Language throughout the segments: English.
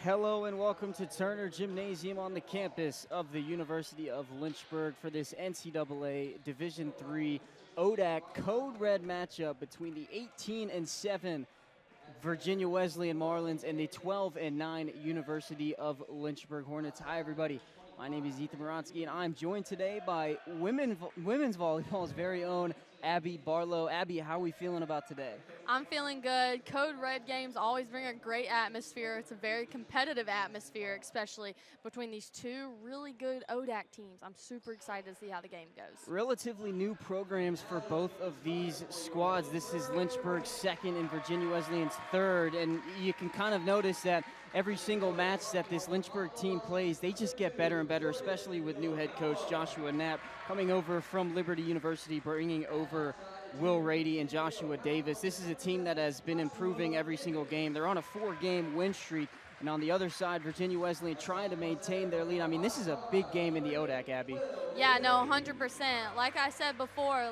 Hello and welcome to Turner Gymnasium on the campus of the University of Lynchburg for this NCAA Division III ODAC Code Red matchup between the 18-7 Virginia Wesleyan Marlins and the 12-9 University of Lynchburg Hornets. Hi everybody, my name is Ethan Moronsky and I'm joined today by women's volleyball's very own Abby Barlow. Abby, how are we feeling about today? I'm feeling good. Code Red games always bring a great atmosphere. It's a very competitive atmosphere, especially between these two really good ODAC teams. I'm super excited to see how the game goes. Relatively new programs for both of these squads. This is Lynchburg's second and Virginia Wesleyan's third, and you can kind of notice that every single match that this Lynchburg team plays, they just get better and better, especially with new head coach Joshua Knapp coming over from Liberty University, bringing over Will Rady and Joshua Davis. This is a team that has been improving every single game. They're on a 4-game win streak. And on the other side, Virginia Wesleyan trying to maintain their lead. I mean, this is a big game in the ODAC, Abby. Yeah, no, 100%. Like I said before,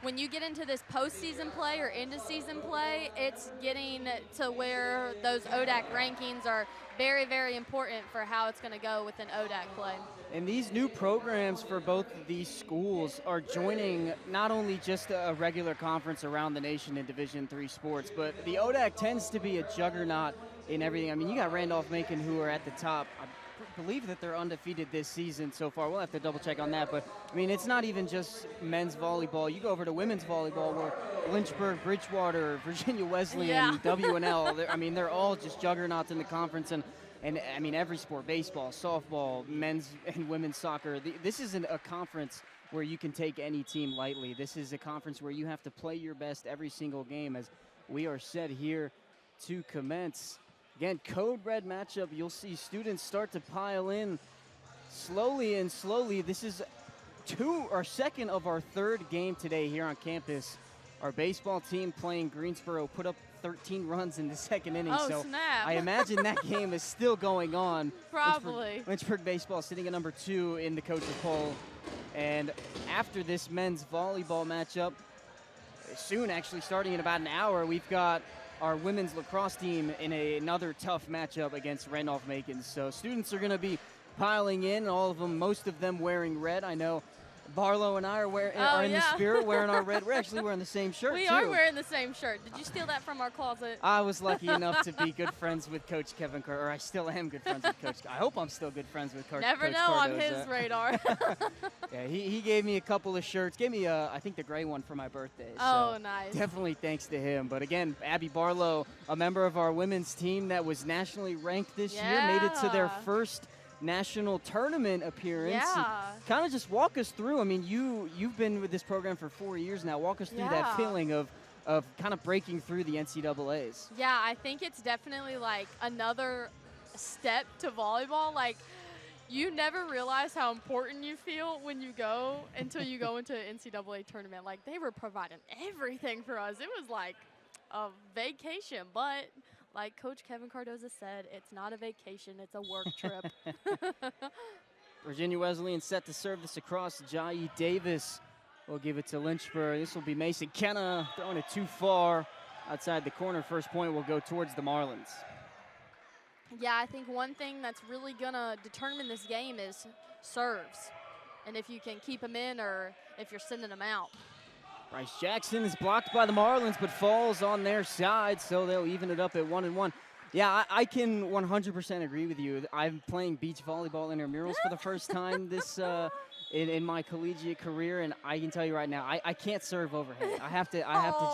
when you get into this postseason play or end-of-season play, it's getting to where those ODAC rankings are very, very important for how it's going to go with an ODAC play. And these new programs for both of these schools are joining not only just a regular conference around the nation in Division III sports, but the ODAC tends to be a juggernaut in everything. I mean, you got Randolph-Macon who are at the top. I believe that they're undefeated this season so far. We'll have to double check on that. But, I mean, it's not even just men's volleyball. You go over to women's volleyball where Lynchburg, Bridgewater, Virginia Wesleyan, W&L, I mean, they're all just juggernauts in the conference. And I mean, every sport, baseball, softball, men's and women's soccer. This isn't a conference where you can take any team lightly. This is a conference where you have to play your best every single game as we are set here to commence. Again, Code Red matchup. You'll see students start to pile in slowly and slowly. This is our second of our third game today here on campus. Our baseball team playing Greensboro put up 13 runs in the second inning. Oh, so snap. I imagine that game is still going on. Probably. Lynchburg baseball sitting at number 2 in the coach's poll. And after this men's volleyball matchup, soon actually starting in about an hour, we've got our women's lacrosse team in another tough matchup against Randolph-Macon. So students are going to be piling in, all of them, most of them wearing red. I know Barlow and I are in the spirit wearing our red. We're actually wearing the same shirt, We are wearing the same shirt. Did you steal that from our closet? I was lucky enough to be good friends with Coach Kevin Carter, or I still am good friends with Coach. I hope I'm still good friends with Coach. Never Coach know Cardoza. on his radar. Yeah, he gave me a couple of shirts. Gave me, I think, the gray one for my birthday. Oh, so nice. Definitely thanks to him. But again, Abby Barlow, a member of our women's team that was nationally ranked this year, made it to their first national tournament appearance. Yeah. Kind of just walk us through. I mean, you've been with this program for 4 years now. Walk us through that feeling of kind of breaking through the NCAAs. Yeah, I think it's definitely like another step to volleyball. Like, you never realize how important you feel when you go until you go into an NCAA tournament. Like, they were providing everything for us. It was like a vacation, but like Coach Kevin Cardoza said, it's not a vacation, it's a work trip. Virginia Wesleyan set to serve this across. Jai Davis will give it to Lynchburg. This will be Mason Kenna throwing it too far outside the corner. First point will go towards the Marlins. Yeah, I think one thing that's really going to determine this game is serves. And if you can keep them in or if you're sending them out. Bryce Jackson is blocked by the Marlins but falls on their side, so they'll even it up at 1-1. Yeah, I can 100% agree with you. I'm playing beach volleyball intramurals for the first time this in my collegiate career, and I can tell you right now, I can't serve overhand. I have to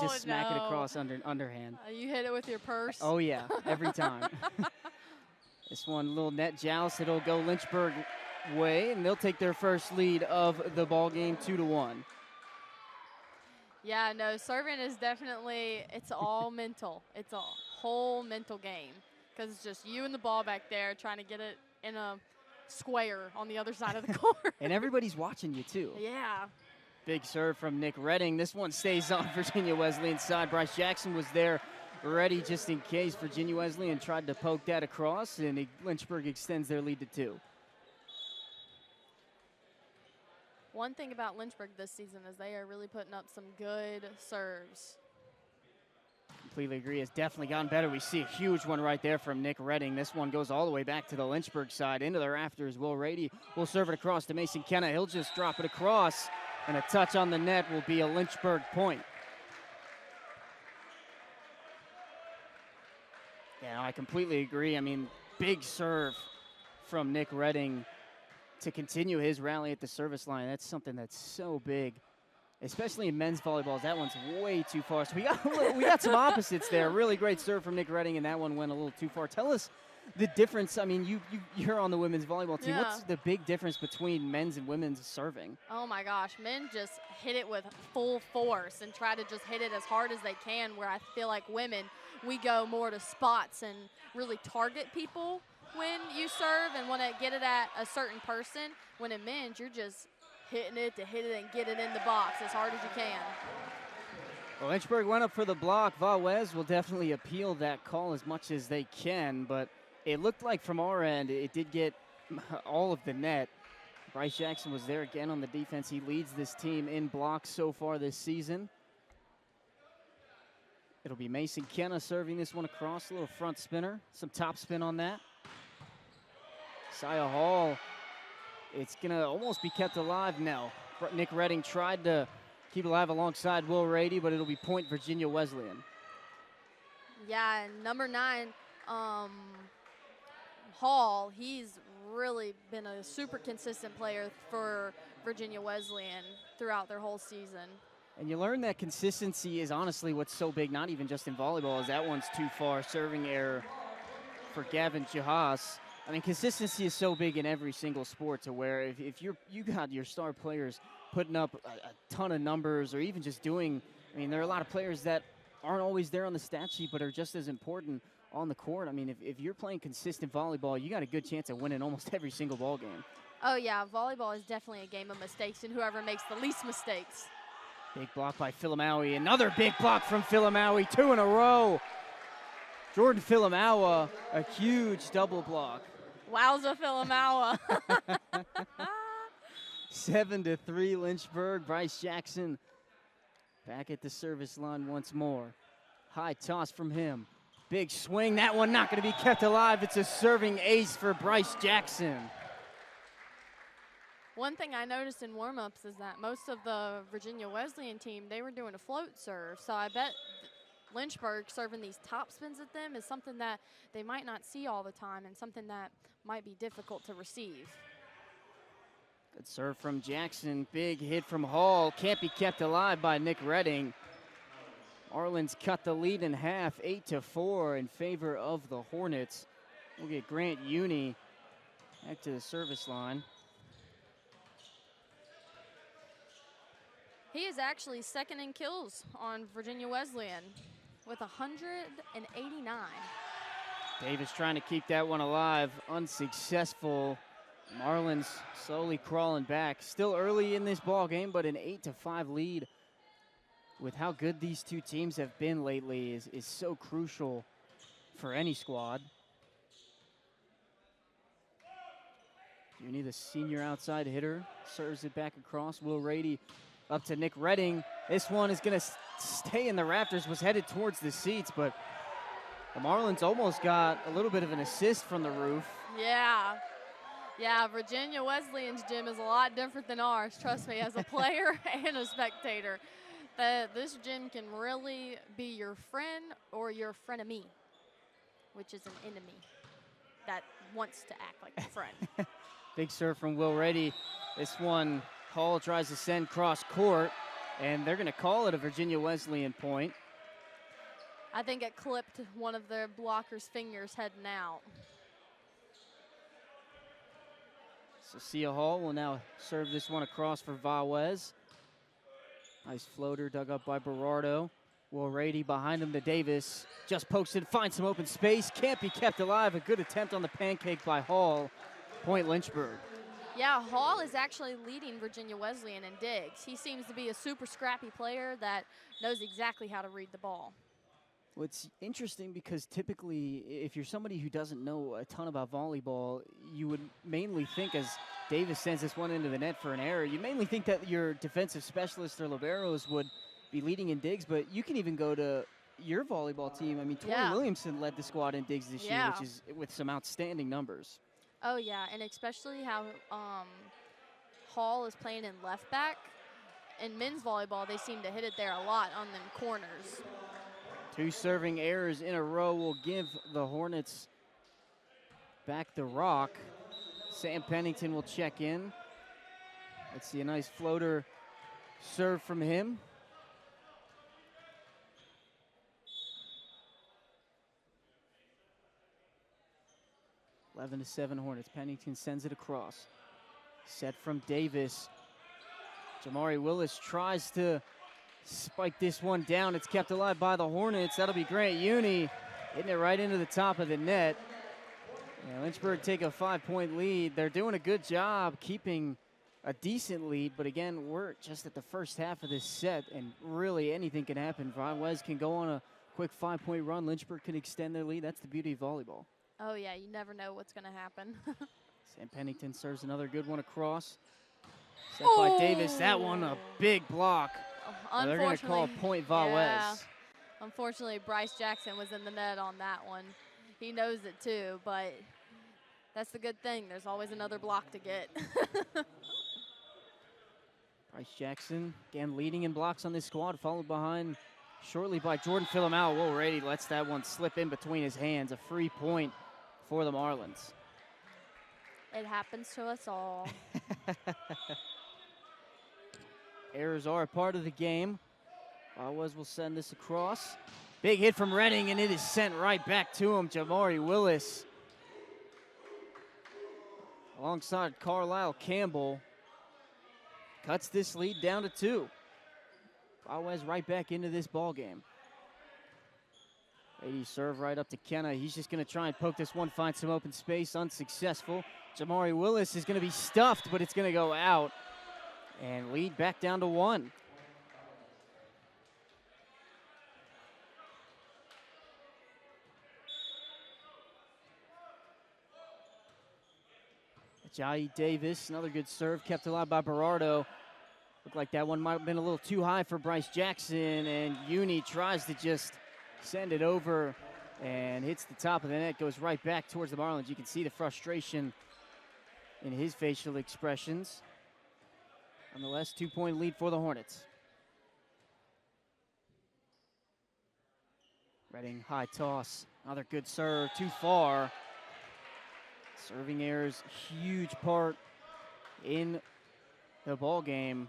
just smack it across underhand. You hit it with your purse? Oh, yeah, every time. This one, little net joust. It'll go Lynchburg way, and they'll take their first lead of the ball game, 2-1. Yeah, no, serving is definitely, it's all mental. It's a whole mental game because it's just you and the ball back there trying to get it in a square on the other side of the court. And everybody's watching you, too. Yeah. Big serve from Nick Redding. This one stays on Virginia Wesleyan's side. Bryce Jackson was there ready just in case. Virginia Wesleyan tried to poke that across, and Lynchburg extends their lead to 2. One thing about Lynchburg this season is they are really putting up some good serves. Completely agree. It's definitely gotten better. We see a huge one right there from Nick Redding. This one goes all the way back to the Lynchburg side, into the rafters. Will Rady will serve it across to Mason Kenna. He'll just drop it across, and a touch on the net will be a Lynchburg point. Yeah, I completely agree. I mean, big serve from Nick Redding to continue his rally at the service line. That's something that's so big, especially in men's volleyballs. That one's way too far. So we got some opposites there. Really great serve from Nick Redding, and that one went a little too far. Tell us the difference. I mean, you're on the women's volleyball team. Yeah. What's the big difference between men's and women's serving? Oh my gosh, men just hit it with full force and try to just hit it as hard as they can, where I feel like women, we go more to spots and really target people when you serve and want to get it at a certain person. When in men's, you're just hitting it to hit it and get it in the box as hard as you can. Well, Lynchburg went up for the block. Valwez will definitely appeal that call as much as they can, but it looked like from our end it did get all of the net. Bryce Jackson was there again on the defense. He leads this team in blocks so far this season. It'll be Mason Kenna serving this one across, a little front spinner, some top spin on that. Saya Hall, it's going to almost be kept alive now. Nick Redding tried to keep it alive alongside Will Rady, but it'll be point Virginia Wesleyan. Yeah, and number 9, Hall, he's really been a super consistent player for Virginia Wesleyan throughout their whole season. And you learn that consistency is honestly what's so big, not even just in volleyball, as that one's too far. Serving error for Gavin Jahas. I mean, consistency is so big in every single sport, to where if you got your star players putting up a ton of numbers, or even just doing, I mean, there are a lot of players that aren't always there on the stat sheet but are just as important on the court. I mean, if you're playing consistent volleyball, you got a good chance of winning almost every single ball game. Oh yeah, volleyball is definitely a game of mistakes, and whoever makes the least mistakes. Big block by Philomaui. Another big block from Philomaui, 2 in a row. Jordan Philomaui, a huge double block. Wowza, Philomaui. 7-3 Lynchburg. Bryce Jackson back at the service line once more. High toss from him. Big swing. That one not going to be kept alive. It's a serving ace for Bryce Jackson. One thing I noticed in warm-ups is that most of the Virginia Wesleyan team, they were doing a float serve. So I bet Lynchburg serving these top spins at them is something that they might not see all the time, and something that might be difficult to receive. Good serve from Jackson. Big hit from Hall. Can't be kept alive by Nick Redding. Marlins cut the lead in half, 8-4 in favor of the Hornets. We'll get Grant Uni back to the service line. He is actually second in kills on Virginia Wesleyan with 189. Davis trying to keep that one alive, unsuccessful. Marlins slowly crawling back. Still early in this ball game, but an 8-5 lead with how good these two teams have been lately is so crucial for any squad. Uni, the senior outside hitter, serves it back across. Will Rady up to Nick Redding. This one is going to stay in the rafters, was headed towards the seats, but the Marlins almost got a little bit of an assist from the roof. Yeah. Yeah, Virginia Wesleyan's gym is a lot different than ours, trust me, as a player and a spectator. This gym can really be your friend or your frenemy, which is an enemy that wants to act like a friend. Big serve from Will Rady. This one, Hall tries to send cross court, and they're going to call it a Virginia Wesleyan point. I think it clipped one of their blockers' fingers heading out. So Sia Hall will now serve this one across for Valwez. Nice floater dug up by Berardo. Will Rady behind him to Davis. Just pokes it, finds some open space. Can't be kept alive. A good attempt on the pancake by Hall. Point Lynchburg. Yeah, Hall is actually leading Virginia Wesleyan in digs. He seems to be a super scrappy player that knows exactly how to read the ball. Well, it's interesting because typically if you're somebody who doesn't know a ton about volleyball, you would mainly think, as Davis sends this one into the net for an error, you mainly think that your defensive specialists or liberos would be leading in digs, but you can even go to your volleyball team. I mean, Tori Yeah. Williamson led the squad in digs this year, which is with some outstanding numbers. Oh, yeah, and especially how Hall is playing in left back. In men's volleyball, they seem to hit it there a lot on them corners. 2 serving errors in a row will give the Hornets back the rock. Sam Pennington will check in. Let's see a nice floater serve from him. (11-7) Hornets. Pennington sends it across. Set from Davis. Jamari Willis tries to spike this one down. It's kept alive by the Hornets. That'll be Grant Uni hitting it right into the top of the net. Yeah, Lynchburg take a 5-point lead. They're doing a good job keeping a decent lead, but again, we're just at the first half of this set, and really anything can happen. Wes can go on a quick 5-point run. Lynchburg can extend their lead. That's the beauty of volleyball. Oh, yeah, you never know what's going to happen. Sam Pennington serves another good one across. Set by Davis. That one a big block. Oh, they're going to call point Wes. Yeah. Unfortunately, Bryce Jackson was in the net on that one. He knows it too, but that's the good thing. There's always another block to get. Bryce Jackson, again, leading in blocks on this squad, followed behind shortly by Jordan Philomal. Whoa, Rady lets that one slip in between his hands. A free point for the Marlins. It happens to us all. Errors are a part of the game. Wes will send this across. Big hit from Redding, and it is sent right back to him. Jamari Willis alongside Carlisle Campbell cuts this lead down to 2. Wes right back into this ball game. Rady serve right up to Kenna. He's just going to try and poke this one, find some open space. Unsuccessful. Jamari Willis is going to be stuffed, but it's going to go out. And lead back down to 1. Ajayi Davis, another good serve, kept alive by Berardo. Looked like that one might have been a little too high for Bryce Jackson, and Uni tries to just send it over and hits the top of the net, goes right back towards the Marlins. You can see the frustration in his facial expressions. Nonetheless, 2-point lead for the Hornets. Redding, high toss, another good serve, too far. Serving errors, huge part in the ball game.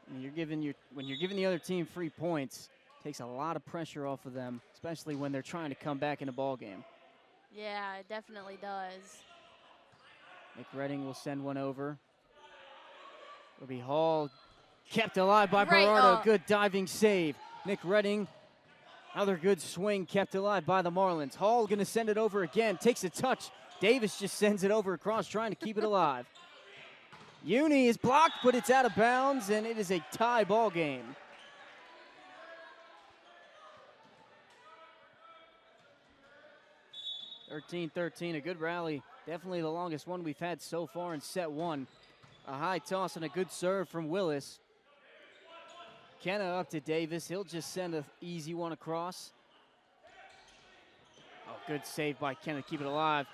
When you're giving the other team free points, it takes a lot of pressure off of them, especially when they're trying to come back in a ball game. Yeah, it definitely does. Nick Redding will send one over. It'll be Hall, kept alive by Berardo. Good diving save. Nick Redding, another good swing, kept alive by the Marlins. Hall going to send it over again, takes a touch. Davis just sends it over across, trying to keep it alive. Uni is blocked, but it's out of bounds, and it is a tie ball game. (13-13), a good rally. Definitely the longest one we've had so far in set 1. A high toss and a good serve from Willis. Kenna up to Davis. He'll just send an easy one across. Oh, good save by Kenna to keep it alive.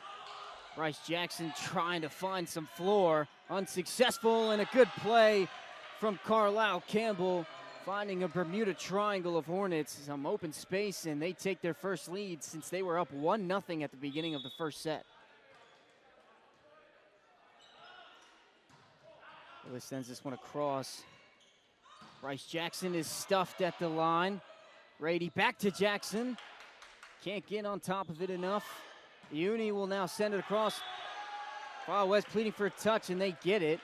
Bryce Jackson trying to find some floor. Unsuccessful, and a good play from Carlisle Campbell, finding a Bermuda Triangle of Hornets, some open space, and they take their first lead since they were up 1-0 at the beginning of the first set. Willis sends this one across. Bryce Jackson is stuffed at the line. Rady back to Jackson. Can't get on top of it enough. Uni will now send it across. Wes pleading for a touch, and they get it.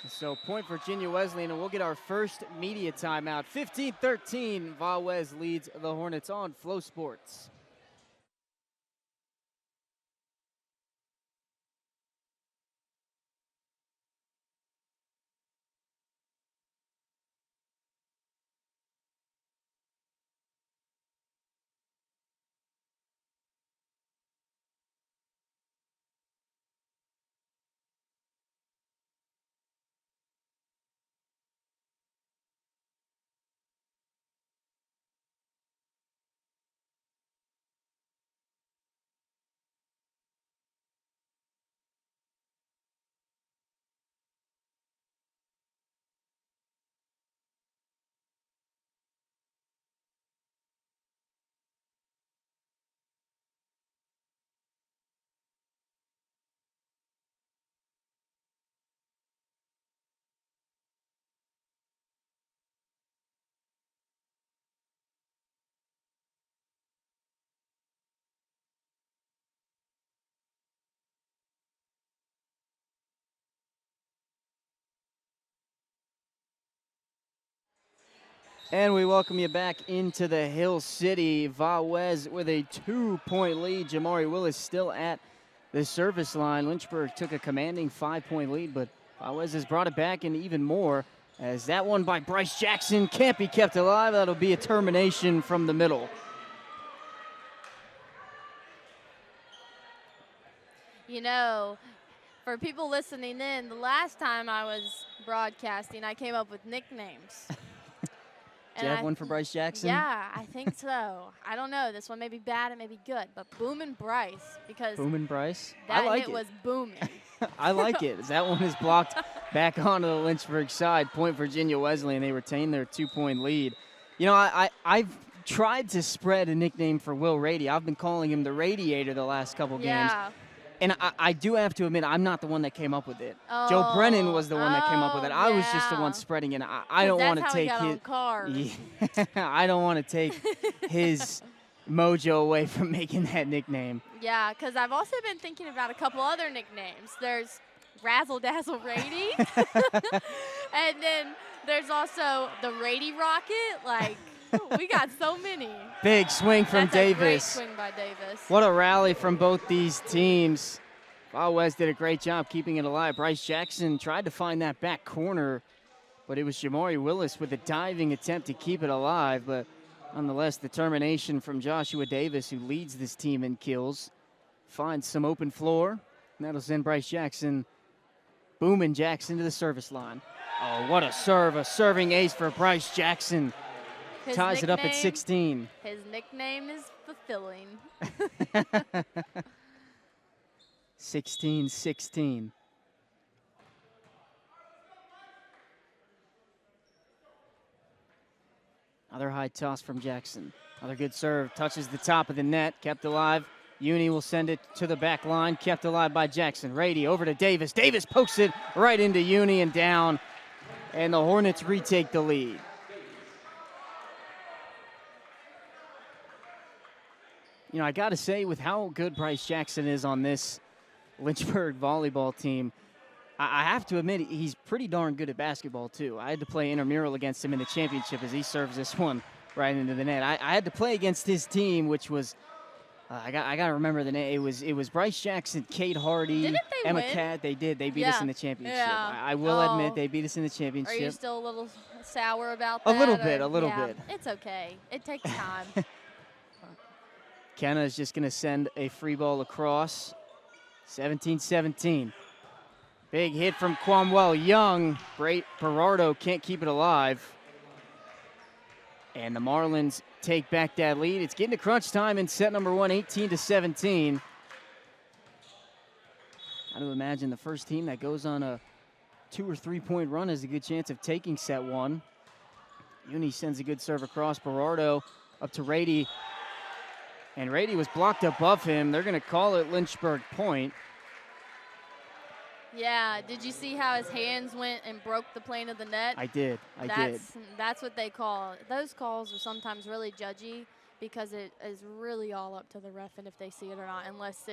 So point Virginia Wesleyan, and we'll get our first media timeout. 15-13, Wes leads the Hornets on FloSports. And we welcome you back into the Hill City. Valdez with a 2-point lead. Jamari Willis still at the service line. Lynchburg took a commanding 5-point lead, but Valdez has brought it back and even more, as that one by Bryce Jackson can't be kept alive. That'll be a termination from the middle. You know, for people listening in, the last time I was broadcasting, I came up with nicknames. Do you have one for Bryce Jackson? Yeah, I think so. I don't know. This one may be bad, it may be good, but Boomin' Bryce, because Boomin' Bryce? that I like hit it. was booming. I like it. That one is blocked back onto the Lynchburg side. Point Virginia Wesleyan. They retain their 2-point lead. You know, I've tried to spread a nickname for Will Rady. I've been calling him the Radiator the last couple games. And I do have to admit, I'm not the one that came up with it. Oh, Joe Brennan was the one that came up with it. I was just the yeah. one spreading it. I don't want to That's how take he got his. on cars. Yeah, I don't want to take his mojo away from making that nickname. Yeah, because I've also been thinking about a couple other nicknames. There's Razzle Dazzle Rady, and then there's also the Rady Rocket. Like, we got so many. Big swing from That's Davis. A great swing by Davis. What a rally from both these teams. Valdez did a great job keeping it alive. Bryce Jackson tried to find that back corner, but it was Jamari Willis with a diving attempt to keep it alive. But nonetheless, determination from Joshua Davis, who leads this team in kills, finds some open floor, and that'll send Bryce Jackson, Boomin' Jackson, to the service line. Oh, what a serve, a serving ace for Bryce Jackson. His Ties it up at 16. His nickname is fulfilling. 16-16. Another high toss from Jackson. Another good serve. Touches the top of the net. Kept alive. Uni will send it to the back line. Kept alive by Jackson. Rady over to Davis. Davis pokes it right into Uni and down. And the Hornets retake the lead. You know, I got to say, with how good Bryce Jackson is on this Lynchburg volleyball team, I have to admit he's pretty darn good at basketball, too. I had to play intramural against him in the championship as he serves this one right into the net. I had to play against his team, which was, I got to remember the name. It was Bryce Jackson, Kate Hardy, Didn't they Emma win? Catt. They did. They beat us in the championship. Yeah. I will admit they beat us in the championship. Are you still a little sour about that? A little bit. It's okay. It takes time. Kenna is just going to send a free ball across. 17-17. Big hit from Cromwell Young. Great. Berardo can't keep it alive. And the Marlins take back that lead. It's getting to crunch time in set number one, 18-17. I do imagine the first team that goes on a 2 or 3 point run has a good chance of taking set one. Uni sends a good serve across. Berardo up to Rady. And Rady was blocked above him. They're going to call it Lynchburg point. Yeah, did you see how his hands went and broke the plane of the net? I did. That's what they call. Those calls are sometimes really judgy because it is really all up to the ref and if they see it or not, unless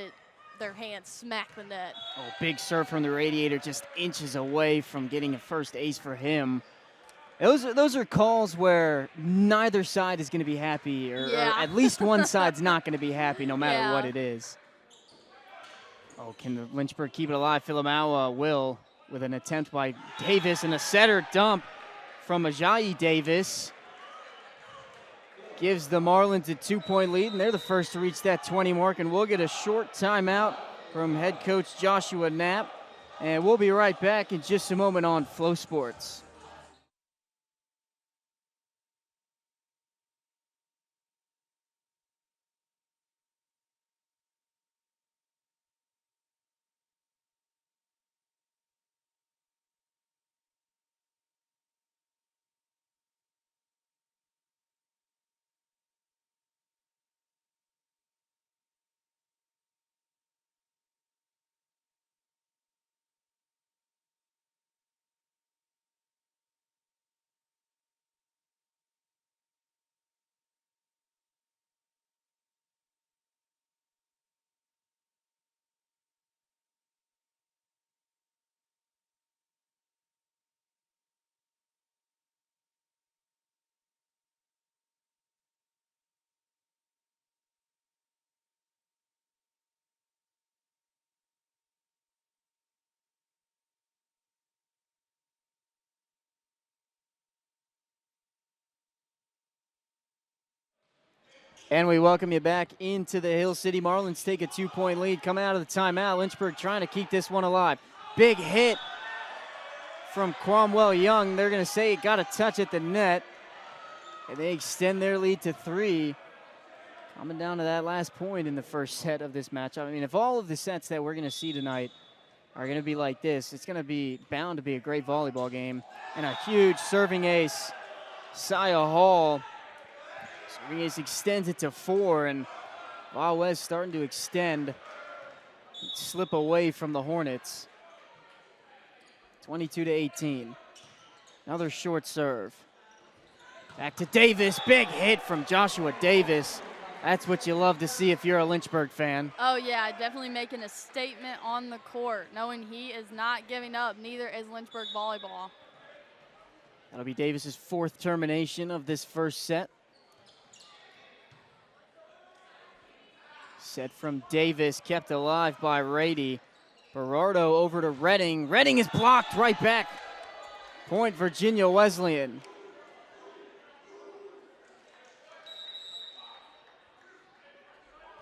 their hands smack the net. Oh, big serve from the Radiator, just inches away from getting a first ace for him. Those are calls where neither side is going to be happy, or at least one side's not going to be happy no matter what it is. Oh, can the Lynchburg keep it alive? Filamawa will, with an attempt by Davis and a setter dump from Ajayi Davis. Gives the Marlins a 2 point lead, and they're the first to reach that 20 mark, and we'll get a short timeout from head coach Joshua Knapp. And we'll be right back in just a moment on FloSports. And we welcome you back into the Hill City. Marlins take a 2-point lead coming out of the timeout. Lynchburg trying to keep this one alive. Big hit from Cromwell Young. They're going to say it got a touch at the net. And they extend their lead to 3. Coming down to that last point in the first set of this matchup. I mean, if all of the sets that we're going to see tonight are going to be like this, it's going to be bound to be a great volleyball game. And a huge serving ace, Saya Hall. Serving ace extends it to 4, and Wes starting to extend, slip away from the Hornets. 22-18. Another short serve. Back to Davis. Big hit from Joshua Davis. That's what you love to see if you're a Lynchburg fan. Oh, yeah, definitely making a statement on the court, knowing he is not giving up. Neither is Lynchburg volleyball. That'll be Davis's 4th termination of this first set. Set from Davis, kept alive by Rady. Berardo over to Redding. Redding is blocked right back. Point Virginia Wesleyan.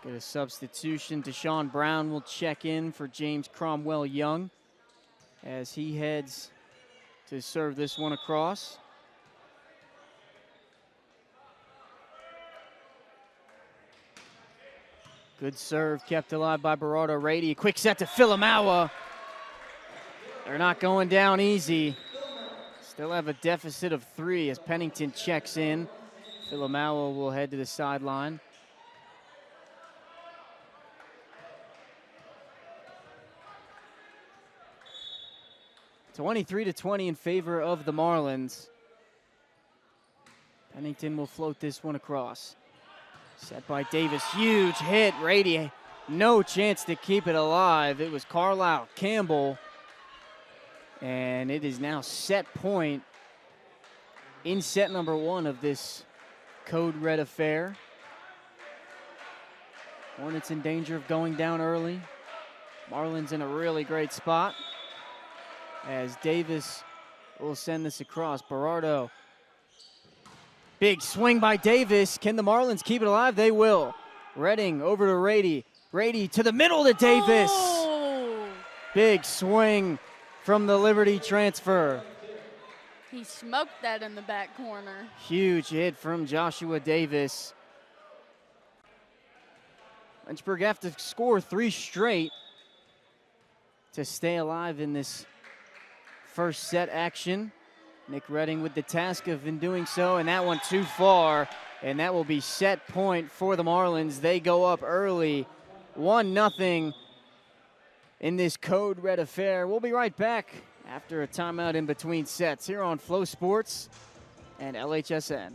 Get a substitution. Deshaun Brown will check in for James Cromwell Young as he heads to serve this one across. Good serve kept alive by Berardo Rady. Quick set to Filamawa. They're not going down easy. Still have a deficit of 3 as Pennington checks in. Filamawa will head to the sideline. It's 23-20 in favor of the Marlins. Pennington will float this one across. Set by Davis, huge hit. Rady, no chance to keep it alive. It was Carlisle Campbell. And it is now set point in set number 1 of this Code Red affair. Hornets in danger of going down early. Marlins in a really great spot as Davis will send this across. Berardo. Big swing by Davis. Can the Marlins keep it alive? They will. Redding over to Rady. Rady to the middle to Davis. Oh. Big swing from the Liberty transfer. He smoked that in the back corner. Huge hit from Joshua Davis. Lynchburg have to score 3 straight to stay alive in this first set action. Nick Redding with the task of in doing so, and that one too far, and that will be set point for the Marlins. They go up early, 1-0 in this Code Red affair. We'll be right back after a timeout in between sets here on FloSports and LHSN.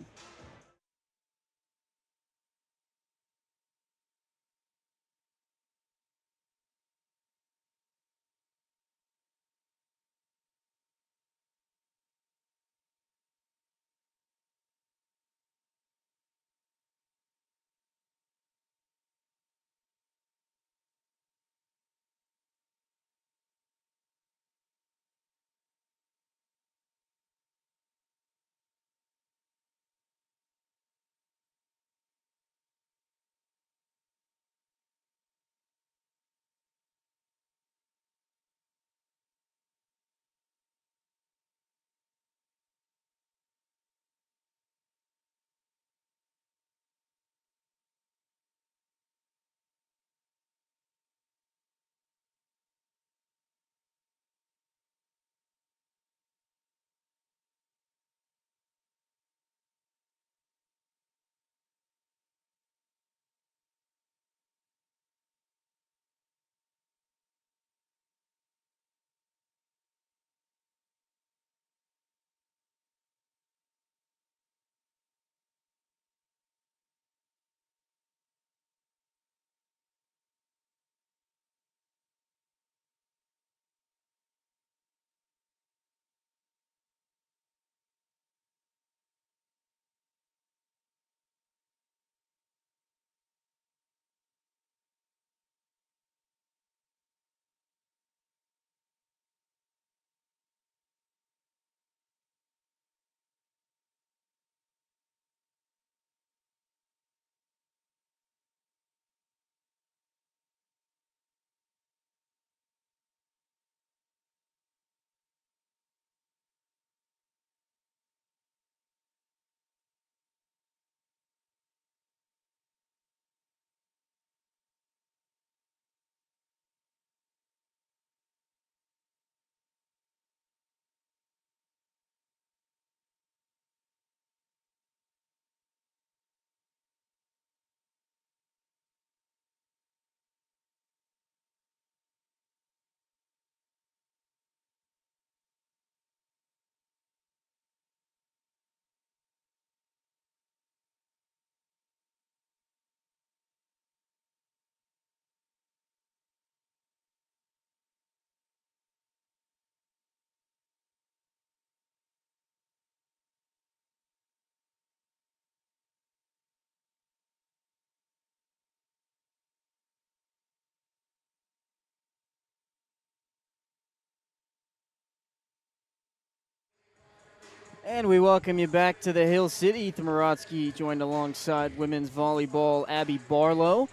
And we welcome you back to the Hill City. Ethan Morotsky joined alongside women's volleyball Abby Barlow.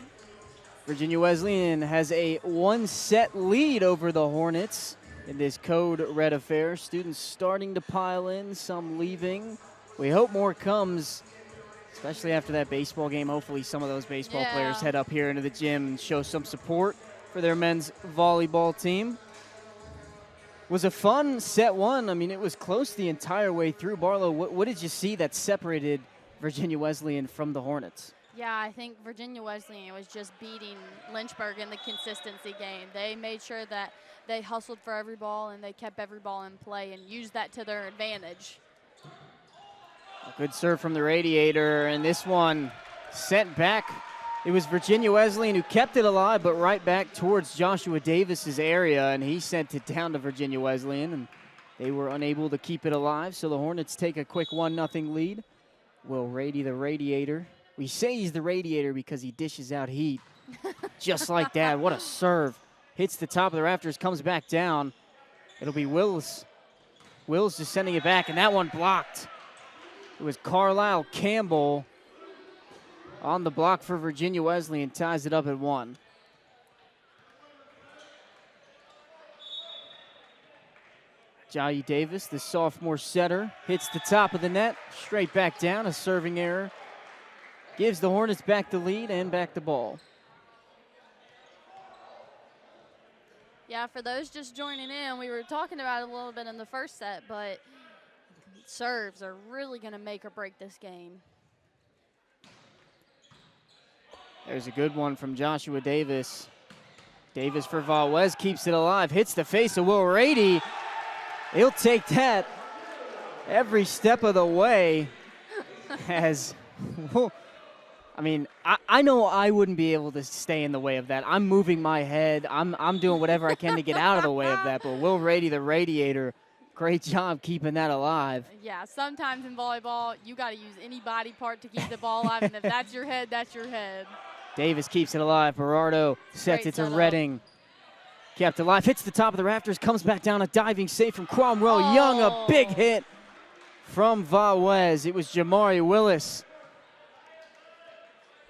Virginia Wesleyan has a one-set lead over the Hornets in this code red affair. Students starting to pile in, some leaving. We hope more comes, especially after that baseball game. Hopefully some of those baseball players head up here into the gym and show some support for their men's volleyball team. Was a fun set one. I mean, it was close the entire way through. Barlow, what did you see that separated Virginia Wesleyan from the Hornets? Yeah, I think Virginia Wesleyan was just beating Lynchburg in the consistency game. They made sure that they hustled for every ball and they kept every ball in play and used that to their advantage. A good serve from the Radiator, and this one sent back. It was Virginia Wesleyan who kept it alive, but right back towards Joshua Davis's area, and he sent it down to Virginia Wesleyan, and they were unable to keep it alive, so the Hornets take a quick 1-0 lead. Will Rady the Radiator. We say he's the Radiator because he dishes out heat. Just like that. What a serve. Hits the top of the rafters, comes back down. It'll be Wills. Wills just sending it back, and that one blocked. It was Carlisle Campbell on the block for Virginia Wesleyan, ties it up at 1. Jai Davis, the sophomore setter, hits the top of the net, straight back down, a serving error. Gives the Hornets back the lead and back the ball. Yeah, for those just joining in, we were talking about it a little bit in the first set, but serves are really going to make or break this game. There's a good one from Joshua Davis. Davis for Valwez, keeps it alive, hits the face of Will Rady. He'll take that every step of the way. As, I mean, I know I wouldn't be able to stay in the way of that. I'm moving my head. I'm doing whatever I can to get out of the way of that. But Will Rady, the Radiator, great job keeping that alive. Yeah, sometimes in volleyball, you got to use any body part to keep the ball alive, and if that's your head, that's your head. Davis keeps it alive. Berardo sets it to Redding. Kept alive, hits the top of the rafters, comes back down, a diving save from Cromwell Young, a big hit from Valwez. It was Jamari Willis.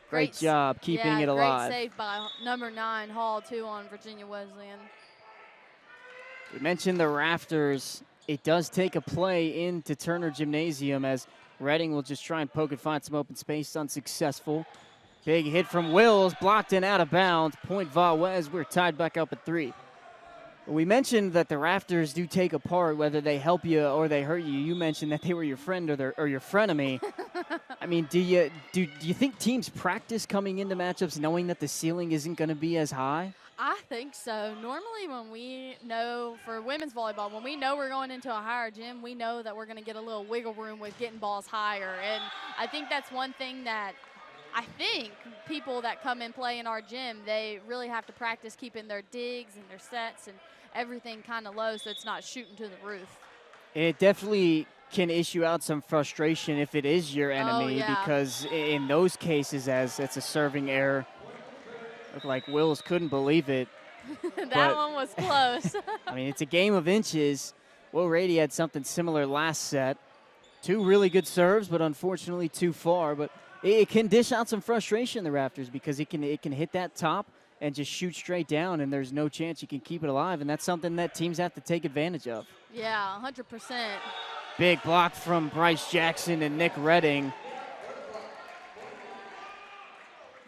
Great job keeping it alive. Great save by number 9, Hall, too, on Virginia Wesleyan. We mentioned the rafters. It does take a play into Turner Gymnasium as Redding will just try and poke and find some open space, unsuccessful. Big hit from Wills, blocked and out of bounds. Point Valwez, we're tied back up at 3. We mentioned that the rafters do take apart, whether they help you or they hurt you. You mentioned that they were your friend or your frenemy. I mean, do you think teams practice coming into matchups knowing that the ceiling isn't going to be as high? I think so. Normally when we know, for women's volleyball, when we know we're going into a higher gym, we know that we're going to get a little wiggle room with getting balls higher. And I think that's one thing that I think people that come and play in our gym, they really have to practice keeping their digs and their sets and everything kind of low so it's not shooting to the roof. It definitely can issue out some frustration if it is your enemy, because in those cases, as it's a serving error, looked like Wills couldn't believe it. That one was close. I mean, it's a game of inches. Will Rady had something similar last set. 2 really good serves, but unfortunately too far. But it can dish out some frustration in the rafters because it can hit that top and just shoot straight down, and there's no chance you can keep it alive, and that's something that teams have to take advantage of. Yeah, 100%. Big block from Bryce Jackson and Nick Redding.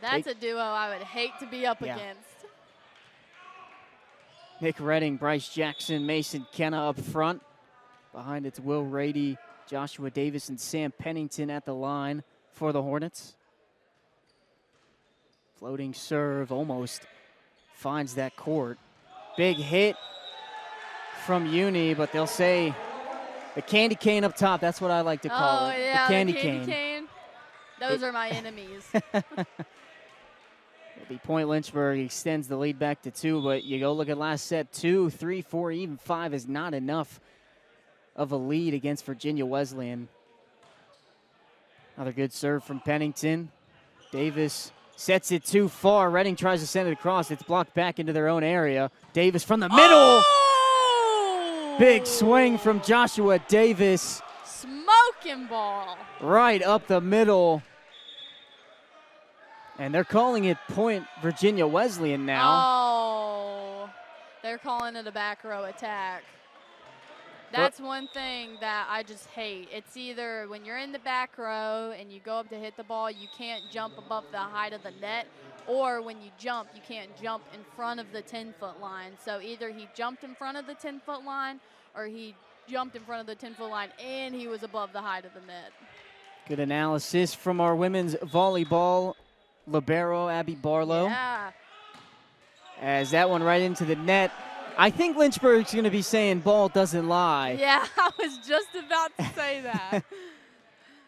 That's a duo I would hate to be up against. Nick Redding, Bryce Jackson, Mason Kenna up front. Behind it's Will Rady, Joshua Davis, and Sam Pennington at the line for the Hornets. Floating serve almost finds that court. Big hit from Uni, but they'll say the candy cane up top. That's what I like to call it. Yeah, the candy cane. Those are my enemies. The point Lynchburg extends the lead back to 2, but you go look at last set, 2, 3, 4, even 5 is not enough of a lead against Virginia Wesleyan. Another good serve from Pennington. Davis sets it too far. Redding tries to send it across. It's blocked back into their own area. Davis from the middle. Oh! Big swing from Joshua Davis. Smoke wrecking ball. Right up the middle. And they're calling it point Virginia Wesleyan now. Oh, they're calling it a back row attack. That's one thing that I just hate. It's either when you're in the back row and you go up to hit the ball, you can't jump above the height of the net, or when you jump, you can't jump in front of the 10-foot line. So either he jumped in front of the 10-foot line or he jumped in front of the 10-foot line and he was above the height of the net. Good analysis from our women's volleyball libero, Abby Barlow. Yeah. As that one right into the net. I think Lynchburg's going to be saying ball doesn't lie. Yeah, I was just about to say that.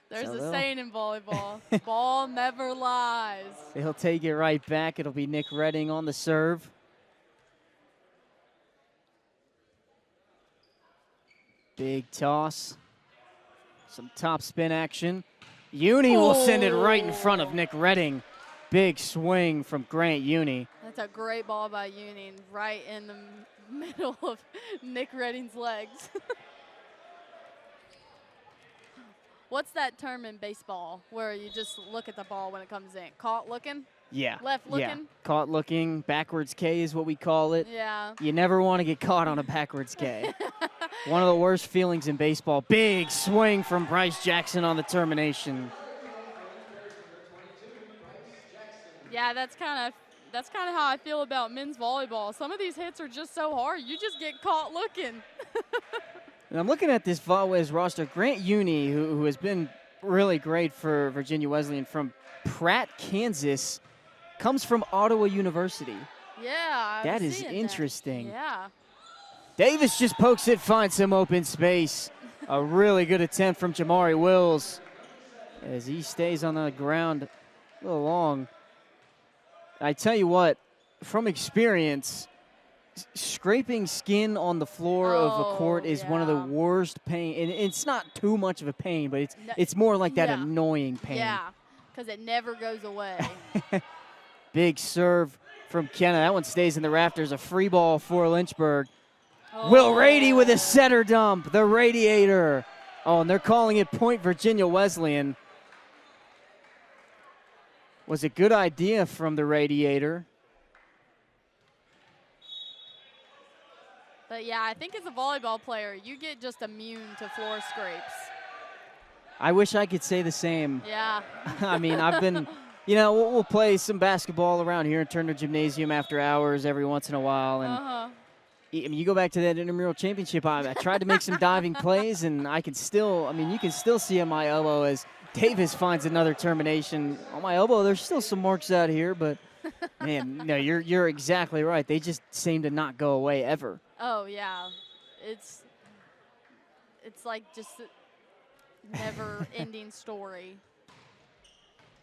There's a saying in volleyball, ball never lies. He'll take it right back. It'll be Nick Redding on the serve. Big toss. Some top spin action. Uni will send it right in front of Nick Redding. Big swing from Grant Uni. That's a great ball by Uni, right in the middle of Nick Redding's legs. What's that term in baseball where you just look at the ball when it comes in? Caught looking? Yeah. Left looking? Yeah. Caught looking. Backwards K is what we call it. Yeah. You never want to get caught on a backwards K. One of the worst feelings in baseball. Big swing from Bryce Jackson on the termination. Yeah, that's kind of how I feel about men's volleyball. Some of these hits are just so hard. You just get caught looking. And I'm looking at this Volleys roster. Grant Uni, who has been really great for Virginia Wesleyan from Pratt, Kansas, comes from Ottawa University. Yeah, that is interesting. Yeah. Davis just pokes it, finds some open space. A really good attempt from Jamari Wills as he stays on the ground a little long. I tell you what, from experience, scraping skin on the floor of a court is one of the worst pain. And it's not too much of a pain, but it's more like that annoying pain. Yeah, because it never goes away. Big serve from Kenna. That one stays in the rafters. A free ball for Lynchburg. Will Rady with a setter dump, the Radiator. Oh, and they're calling it point Virginia Wesleyan. Was a good idea from the Radiator. But yeah, I think as a volleyball player, you get just immune to floor scrapes. I wish I could say the same. Yeah. I mean, I've been, you know, we'll play some basketball around here in Turner Gymnasium after hours every once in a while. And I mean, you go back to that intramural championship, I tried to make some diving plays, and I can still, I mean, you can still see on my elbow as Davis finds another termination. On my elbow, there's still some marks out here, but, man, no, you're exactly right. They just seem to not go away ever. Oh, yeah. It's like just a never-ending story.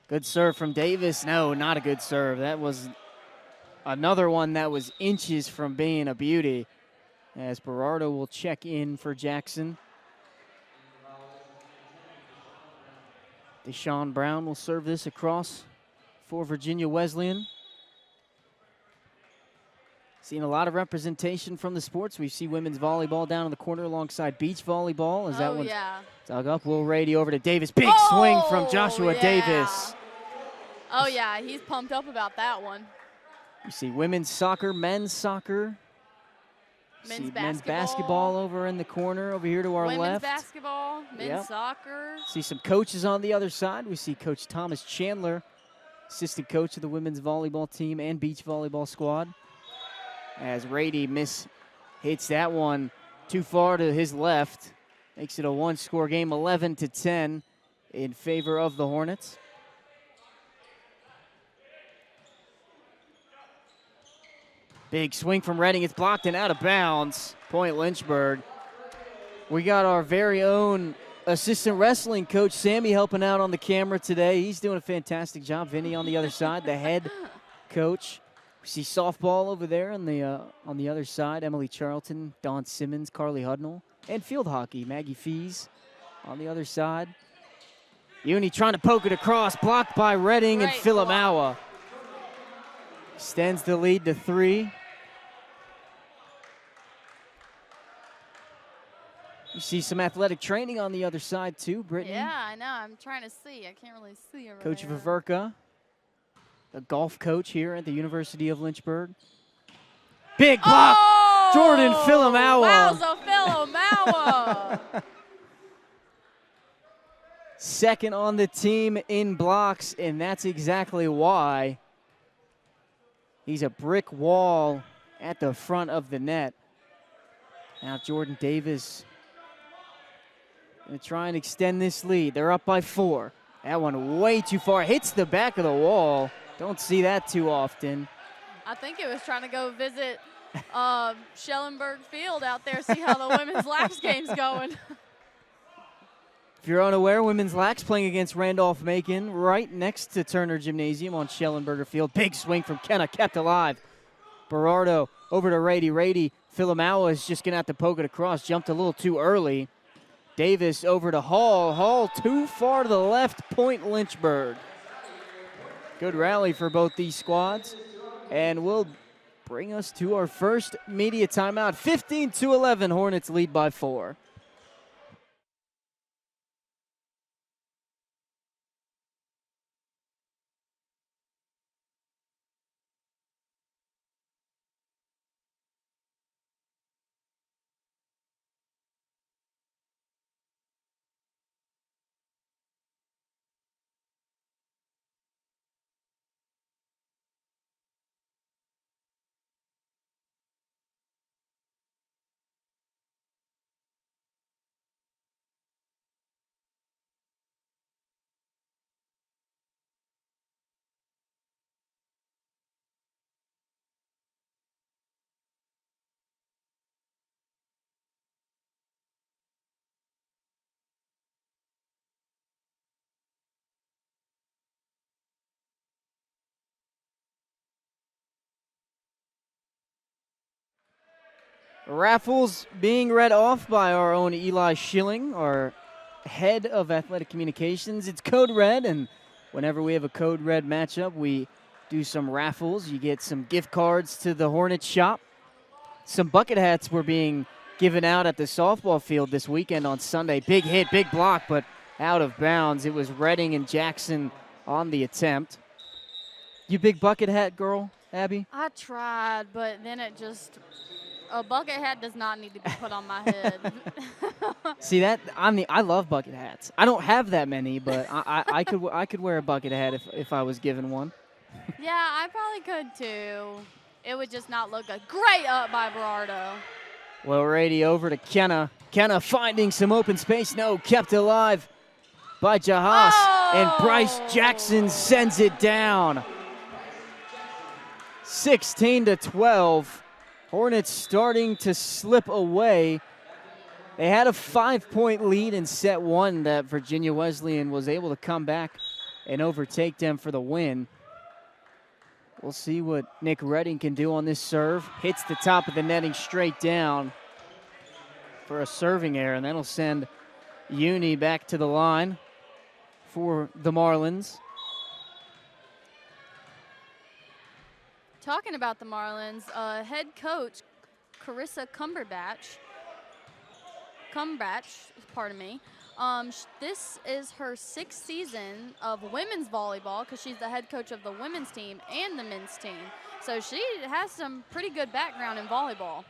Good serve from Davis. No, not a good serve. That was another one that was inches from being a beauty, as Berardo will check in for Jackson. Deshaun Brown will serve this across for Virginia Wesleyan. Seeing a lot of representation from the sports. We see women's volleyball down in the corner alongside beach volleyball. As that one's dug up. Will Rady over to Davis. Big swing from Joshua Davis. Oh, yeah, he's pumped up about that one. You see women's soccer, men's soccer. Men's basketball over in the corner over here to our left. Women's basketball, men's soccer. See some coaches on the other side. We see Coach Thomas Chandler, assistant coach of the women's volleyball team and beach volleyball squad. As Rady hits that one too far to his left. Makes it a one-score game, 11-10 in favor of the Hornets. Big swing from Redding. It's blocked and out of bounds. Point Lynchburg. We got our very own assistant wrestling coach, Sammy, helping out on the camera today. He's doing a fantastic job. Vinny on the other side, the head coach. We see softball over there on the other side. Emily Charlton, Dawn Simmons, Carly Hudnall. And field hockey, Maggie Fees on the other side. Uni trying to poke it across, blocked by Redding and Philamawa. Extends the lead to 3. You see some athletic training on the other side too, Brittany. Yeah, I know. I'm trying to see. I can't really see over Coach there. Vaverka, a golf coach here at the University of Lynchburg. Big block, oh! Jordan Philomawa. Wowza, Philomawa. Second on the team in blocks, and that's exactly why he's a brick wall at the front of the net. Now Jordan Davis going to try and extend this lead. They're up by 4. That one way too far. Hits the back of the wall. Don't see that too often. I think it was trying to go visit Schellenberg Field out there, see how the women's laps game's going. If you're unaware, women's lax playing against Randolph-Macon right next to Turner Gymnasium on Schellenberger Field. Big swing from Kenna, kept alive. Berardo over to Rady. Rady, Philomawa is just going to have to poke it across. Jumped a little too early. Davis over to Hall. Hall too far to the left, point Lynchburg. Good rally for both these squads. And will bring us to our first media timeout. 15-11, Hornets lead by 4. Raffles being read off by our own Eli Schilling, our head of athletic communications. It's Code Red, and whenever we have a Code Red matchup, we do some raffles. You get some gift cards to the Hornets shop. Some bucket hats were being given out at the softball field this weekend on Sunday. Big hit, big block, but out of bounds. It was Redding and Jackson on the attempt. You big bucket hat girl, Abby? I tried, but then it just... A bucket hat does not need to be put on my head. See that I love bucket hats. I don't have that many, but I could wear a bucket hat if I was given one. Yeah, I probably could too. It would just not look good. Great up by Berardo. Well, Rady over to Kenna. Kenna finding some open space. No, kept alive by Jahas. Oh! And Bryce Jackson sends it down. 16-12. Hornets starting to slip away. They had a 5-point lead in set 1 that Virginia Wesleyan was able to come back and overtake them for the win. We'll see what Nick Redding can do on this serve. Hits the top of the netting straight down for a serving error, and that'll send Uni back to the line for the Marlins. Talking about the Marlins, head coach Carissa Cumberbatch, pardon me, this is her 6th season of women's volleyball because she's the head coach of the women's team and the men's team. So she has some pretty good background in volleyball.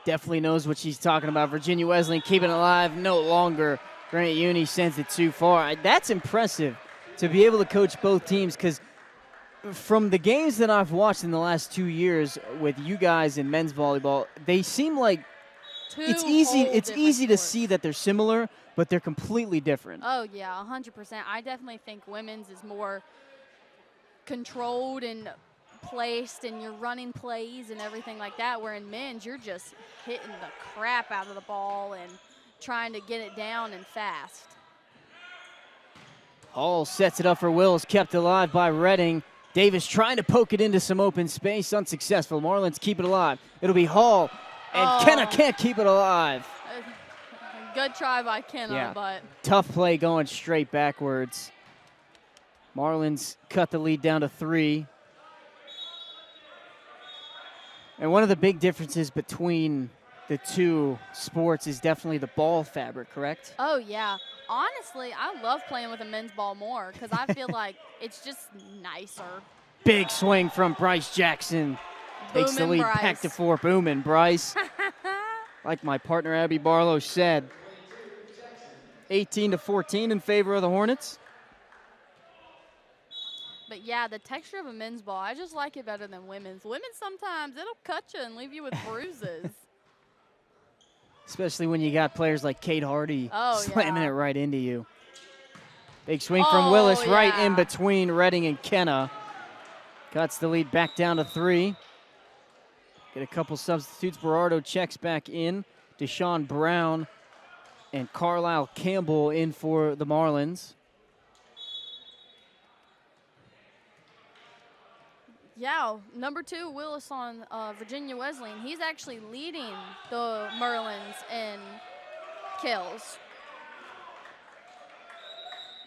Definitely knows what she's talking about. Virginia Wesleyan keeping it alive no longer. Granite Uni sends it too far. That's impressive to be able to coach both teams because from the games that I've watched in the last 2 years with you guys in men's volleyball, they seem like it's easy to see that they're similar, but they're completely different. Oh, yeah, 100%. I definitely think women's is more controlled and placed, and you're running plays and everything like that, where in men's, you're just hitting the crap out of the ball and trying to get it down and fast. Hall sets it up for Wills, kept alive by Redding. Davis trying to poke it into some open space, unsuccessful. Marlins keep it alive. It'll be Hall, and Kenna can't keep it alive. Good try by Kenna, but tough play going straight backwards. Marlins cut the lead down to 3. And one of the big differences between the two sports is definitely the ball fabric, correct? Oh, yeah. Honestly, I love playing with a men's ball more because I feel like it's just nicer. Big swing from Bryce Jackson. Takes the lead back to 4. Boomin' Bryce. Like my partner Abby Barlow said, 18-14 in favor of the Hornets. But, yeah, the texture of a men's ball, I just like it better than women's. Women's sometimes, it'll cut you and leave you with bruises. Especially when you got players like Kate Hardy slamming it right into you. Big swing from Willis right in between Redding and Kenna. Cuts the lead back down to 3. Get a couple substitutes. Berardo checks back in. Deshaun Brown and Carlisle Campbell in for the Marlins. Yeah, number 2, Willis on Virginia Wesleyan. He's actually leading the Marlins in kills.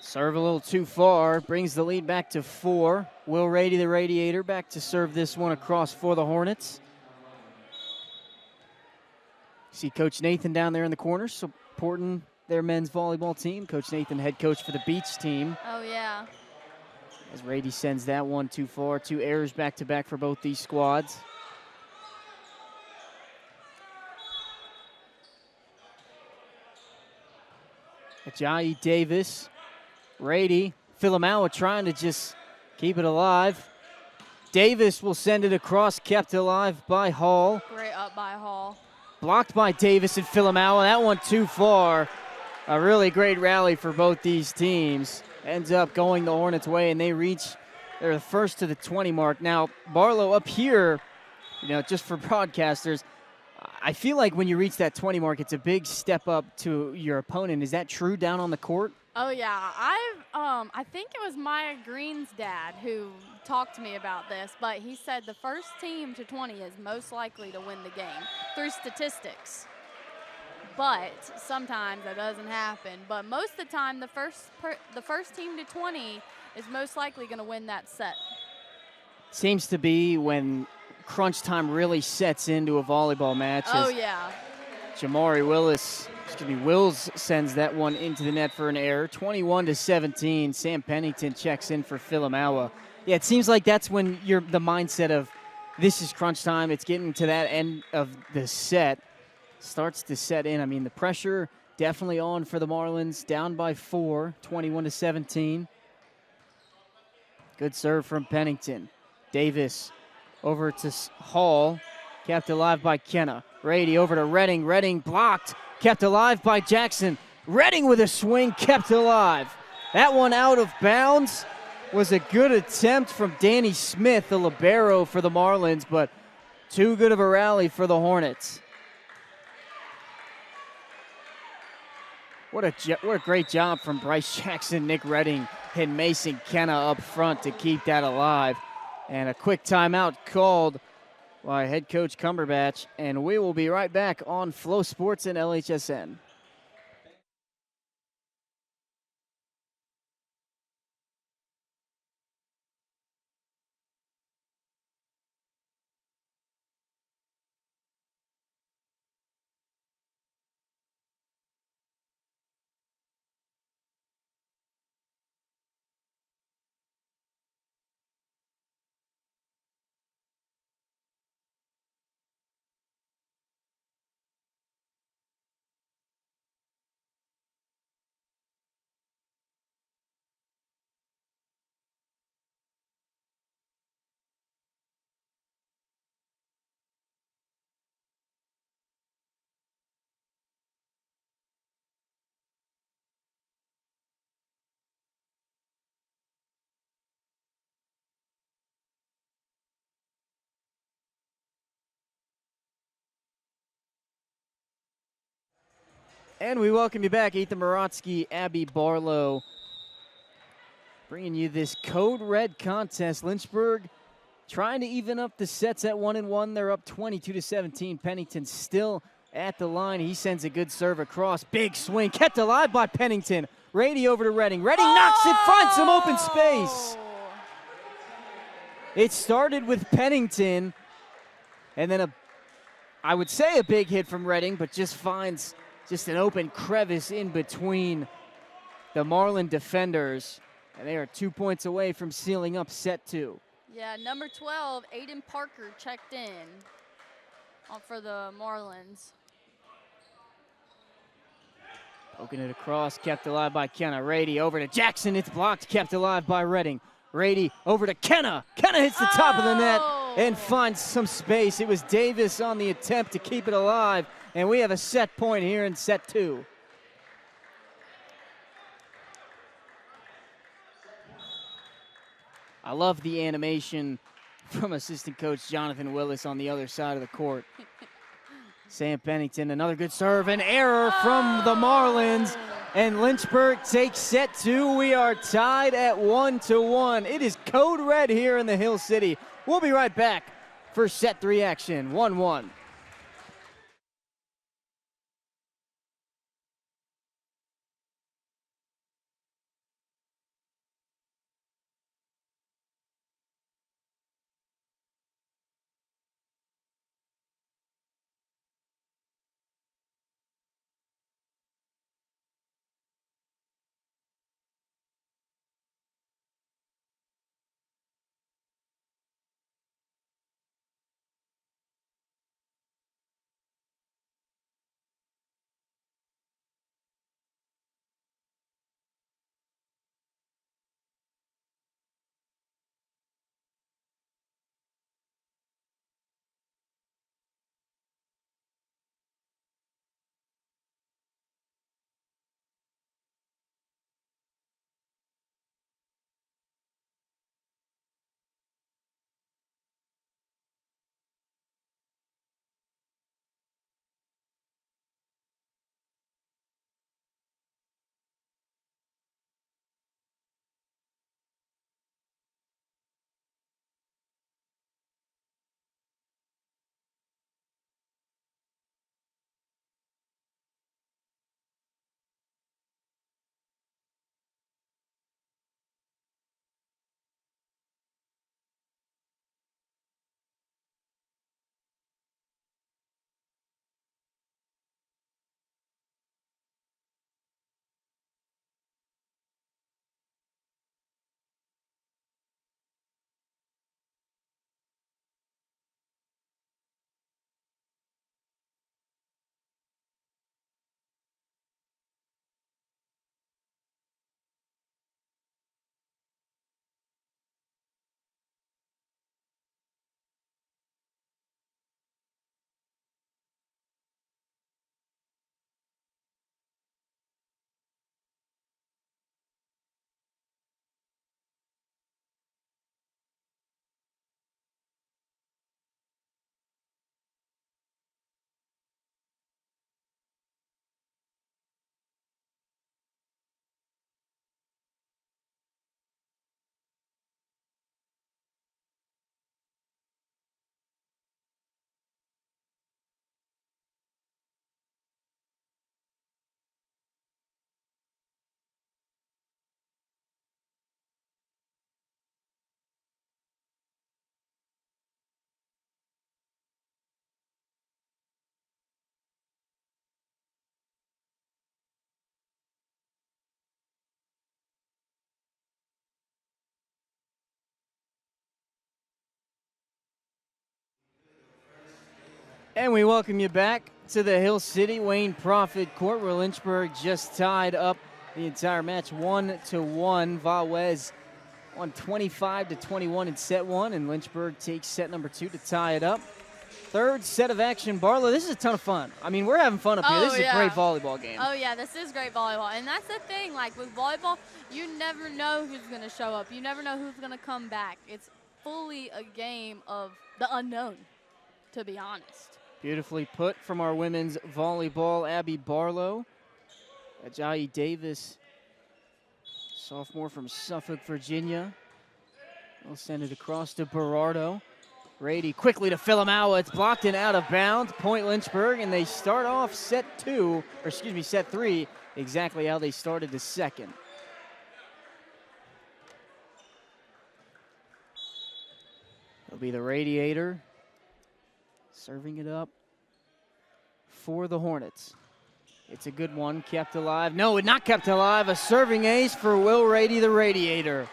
Serve a little too far. Brings the lead back to 4. Will Rady, the Radiator, back to serve this one across for the Hornets. See Coach Nathan down there in the corner supporting their men's volleyball team. Coach Nathan, head coach for the Beach team. Oh, yeah. As Rady sends that one too far. 2 errors back-to-back for both these squads. Ajayi Davis, Rady, Filamawa trying to just keep it alive. Davis will send it across, kept alive by Hall. Great up by Hall. Blocked by Davis and Filamawa. That one too far. A really great rally for both these teams. Ends up going the Hornets' way, and they reach their first to the 20 mark. Now, Barlow up here, just for broadcasters, I feel like when you reach that 20 mark, it's a big step up to your opponent. Is that true down on the court? Oh, yeah. I think it was Maya Green's dad who talked to me about this, but he said the first team to 20 is most likely to win the game through statistics. But sometimes that doesn't happen. But most of the time, the first team to 20 is most likely going to win that set. Seems to be when crunch time really sets into a volleyball match. Oh, yeah. Jamari Wills sends that one into the net for an error. 21-17. Sam Pennington checks in for Filamawa. Yeah, it seems like that's when the mindset of this is crunch time. It's getting to that end of the set. Starts to set in. I mean, the pressure definitely on for the Marlins. Down by 4, 21-17. Good serve from Pennington. Davis over to Hall. Kept alive by Kenna. Rady over to Redding. Redding blocked. Kept alive by Jackson. Redding with a swing. Kept alive. That one out of bounds was a good attempt from Danny Smith, the libero for the Marlins, but too good of a rally for the Hornets. What a great job from Bryce Jackson, Nick Redding, and Mason Kenna up front to keep that alive. And a quick timeout called by head coach Cumberbatch. And we will be right back on FloSports and LHSN. And we welcome you back, Ethan Morotsky, Abby Barlow, bringing you this Code Red contest. Lynchburg trying to even up the sets at 1-1. They're up 22-17. Pennington still at the line. He sends a good serve across. Big swing, kept alive by Pennington. Rady over to Redding. Redding knocks it, finds some open space. It started with Pennington, and then I would say a big hit from Redding, but just finds just an open crevice in between the Marlin defenders. And they are 2 points away from sealing up set 2. Yeah, number 12, Aiden Parker checked in for the Marlins. Poking it across, kept alive by Kenna. Rady over to Jackson, it's blocked, kept alive by Redding. Rady over to Kenna. Kenna hits the top of the net and finds some space. It was Davis on the attempt to keep it alive, and we have a set point here in set 2. I love the animation from assistant coach Jonathan Willis on the other side of the court. Sam Pennington, another good serve, an error from the Marlins, and Lynchburg takes set 2. We are tied at 1-1. It is code red here in the Hill City. We'll be right back for set 3 action, 1-1. And we welcome you back to the Hill City Wayne Prophet Court, where Lynchburg just tied up the entire match 1-1. Vawez won 25-21 in set 1, and Lynchburg takes set number 2 to tie it up. Third set of action. Barlow, this is a ton of fun. I mean, we're having fun up here. This is a great volleyball game. Oh, yeah, this is great volleyball. And that's the thing, like with volleyball, you never know who's going to show up. You never know who's going to come back. It's fully a game of the unknown, to be honest. Beautifully put from our women's volleyball, Abby Barlow. Ajayi Davis, sophomore from Suffolk, Virginia. We'll send it across to Berardo. Rady quickly to Filamawa. It's blocked and out of bounds. Point Lynchburg, and they start off set 3, exactly how they started the second. It'll be the Radiator serving it up for the Hornets. It's a good one, kept alive. No, not kept alive. A serving ace for Will Rady, the Radiator.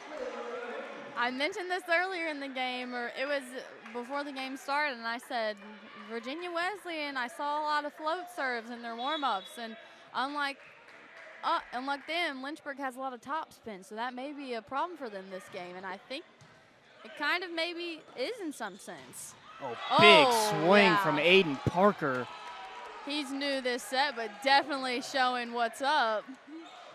I mentioned this earlier in the game, or it was before the game started, and I said, Virginia Wesleyan, I saw a lot of float serves in their warm-ups, and unlike them, Lynchburg has a lot of top spin, so that may be a problem for them this game, and I think it kind of maybe is in some sense. Oh, big swing from Aiden Parker. He's new this set, but definitely showing what's up.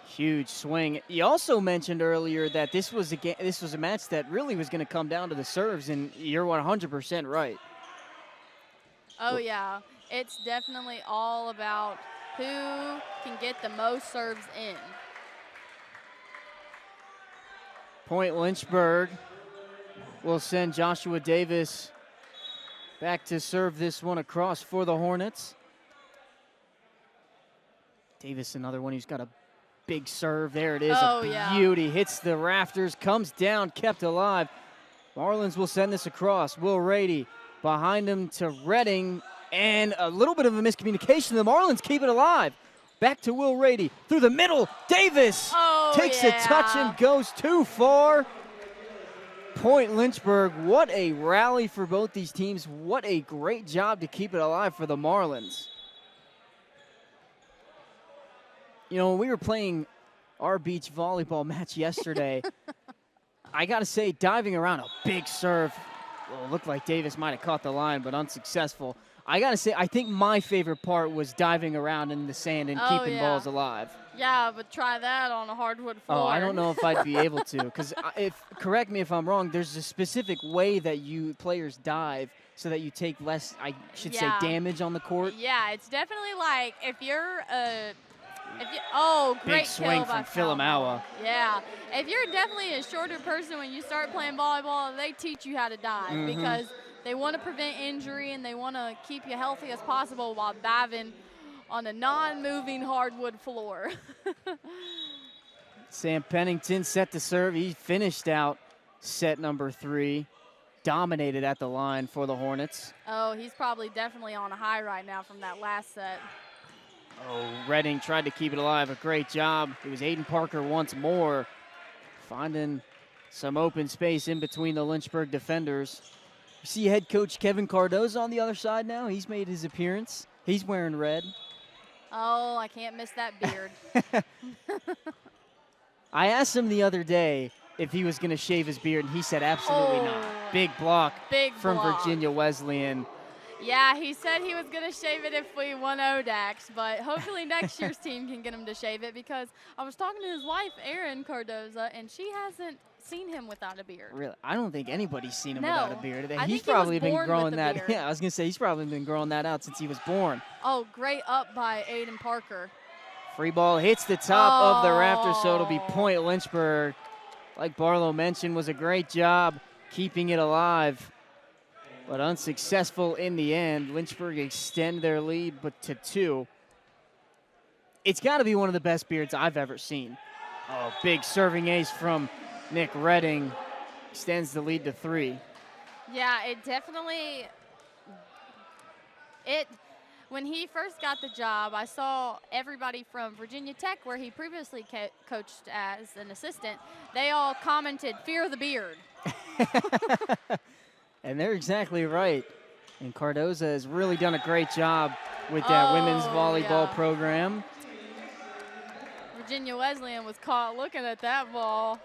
Huge swing. You also mentioned earlier that this was a match that really was going to come down to the serves, and you're 100% right. Oh, yeah. It's definitely all about who can get the most serves in. Point Lynchburg will send Joshua Davis back to serve this one across for the Hornets. Davis, another one who's got a big serve. There it is, a beauty. Hits the rafters, comes down, kept alive. Marlins will send this across. Will Rady behind him to Redding, and a little bit of a miscommunication. The Marlins keep it alive. Back to Will Rady through the middle. Davis takes a touch and goes too far. Point Lynchburg, what a rally for both these teams. What a great job to keep it alive for the Marlins. You know, when we were playing our beach volleyball match yesterday, I got to say, diving around a big serve, well, it looked like Davis might have caught the line, but unsuccessful. I got to say, I think my favorite part was diving around in the sand and keeping balls alive. Yeah, but try that on a hardwood floor. Oh, I don't know if I'd be able to, because correct me if I'm wrong, there's a specific way that players dive so that you take less, I should say, damage on the court. Yeah, it's definitely like if you're great big swing from Philamawa. Yeah, if you're definitely a shorter person when you start playing volleyball, they teach you how to dive because they want to prevent injury and they want to keep you healthy as possible while diving on a non-moving hardwood floor. Sam Pennington set to serve. He finished out set number 3. Dominated at the line for the Hornets. Oh, he's probably definitely on a high right now from that last set. Oh, Redding tried to keep it alive. A great job. It was Aiden Parker once more, finding some open space in between the Lynchburg defenders. You see head coach Kevin Cardozo on the other side now. He's made his appearance. He's wearing red. Oh, I can't miss that beard. I asked him the other day if he was going to shave his beard, and he said absolutely not. Big block from Virginia Wesleyan. Yeah, he said he was going to shave it if we won ODAX, but hopefully next year's team can get him to shave it because I was talking to his wife, Erin Cardozo, and she hasn't seen him without a beard. Really? I don't think anybody's seen him without a beard. He's probably been growing that. Beard. Yeah, I was going to say he's probably been growing that out since he was born. Oh, great up by Aiden Parker. Free ball hits the top of the rafter, so it'll be point Lynchburg. Like Barlow mentioned, was a great job keeping it alive, but unsuccessful in the end. Lynchburg extend their lead, but to 2. It's got to be one of the best beards I've ever seen. Oh, big serving ace from Nick Redding extends the lead to 3. Yeah, it definitely, when he first got the job, I saw everybody from Virginia Tech, where he previously coached as an assistant, they all commented, "Fear the beard." And they're exactly right. And Cardozo has really done a great job with that women's volleyball program. Virginia Wesleyan was caught looking at that ball.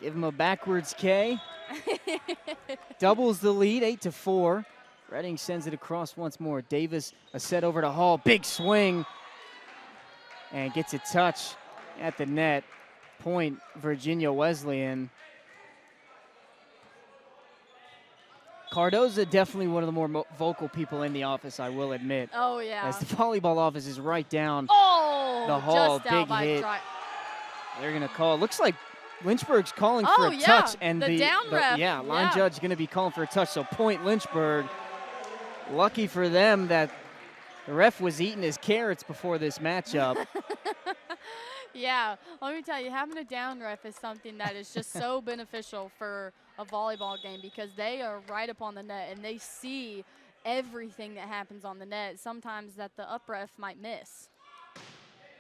Give him a backwards K. Doubles the lead, 8-4. Redding sends it across once more. Davis, a set over to Hall. Big swing. And gets a touch at the net. Point Virginia Wesleyan. Cardozo definitely one of the more vocal people in the office, I will admit. Oh, yeah. As the volleyball office is right down the hall. Big hit. They're going to call. Looks like Lynchburg's calling for a touch. And the down ref. Line judge going to be calling for a touch. So point Lynchburg. Lucky for them that the ref was eating his carrots before this matchup. Yeah, let me tell you, having a down ref is something that is just so beneficial for a volleyball game because they are right up on the net and they see everything that happens on the net, sometimes that the up ref might miss.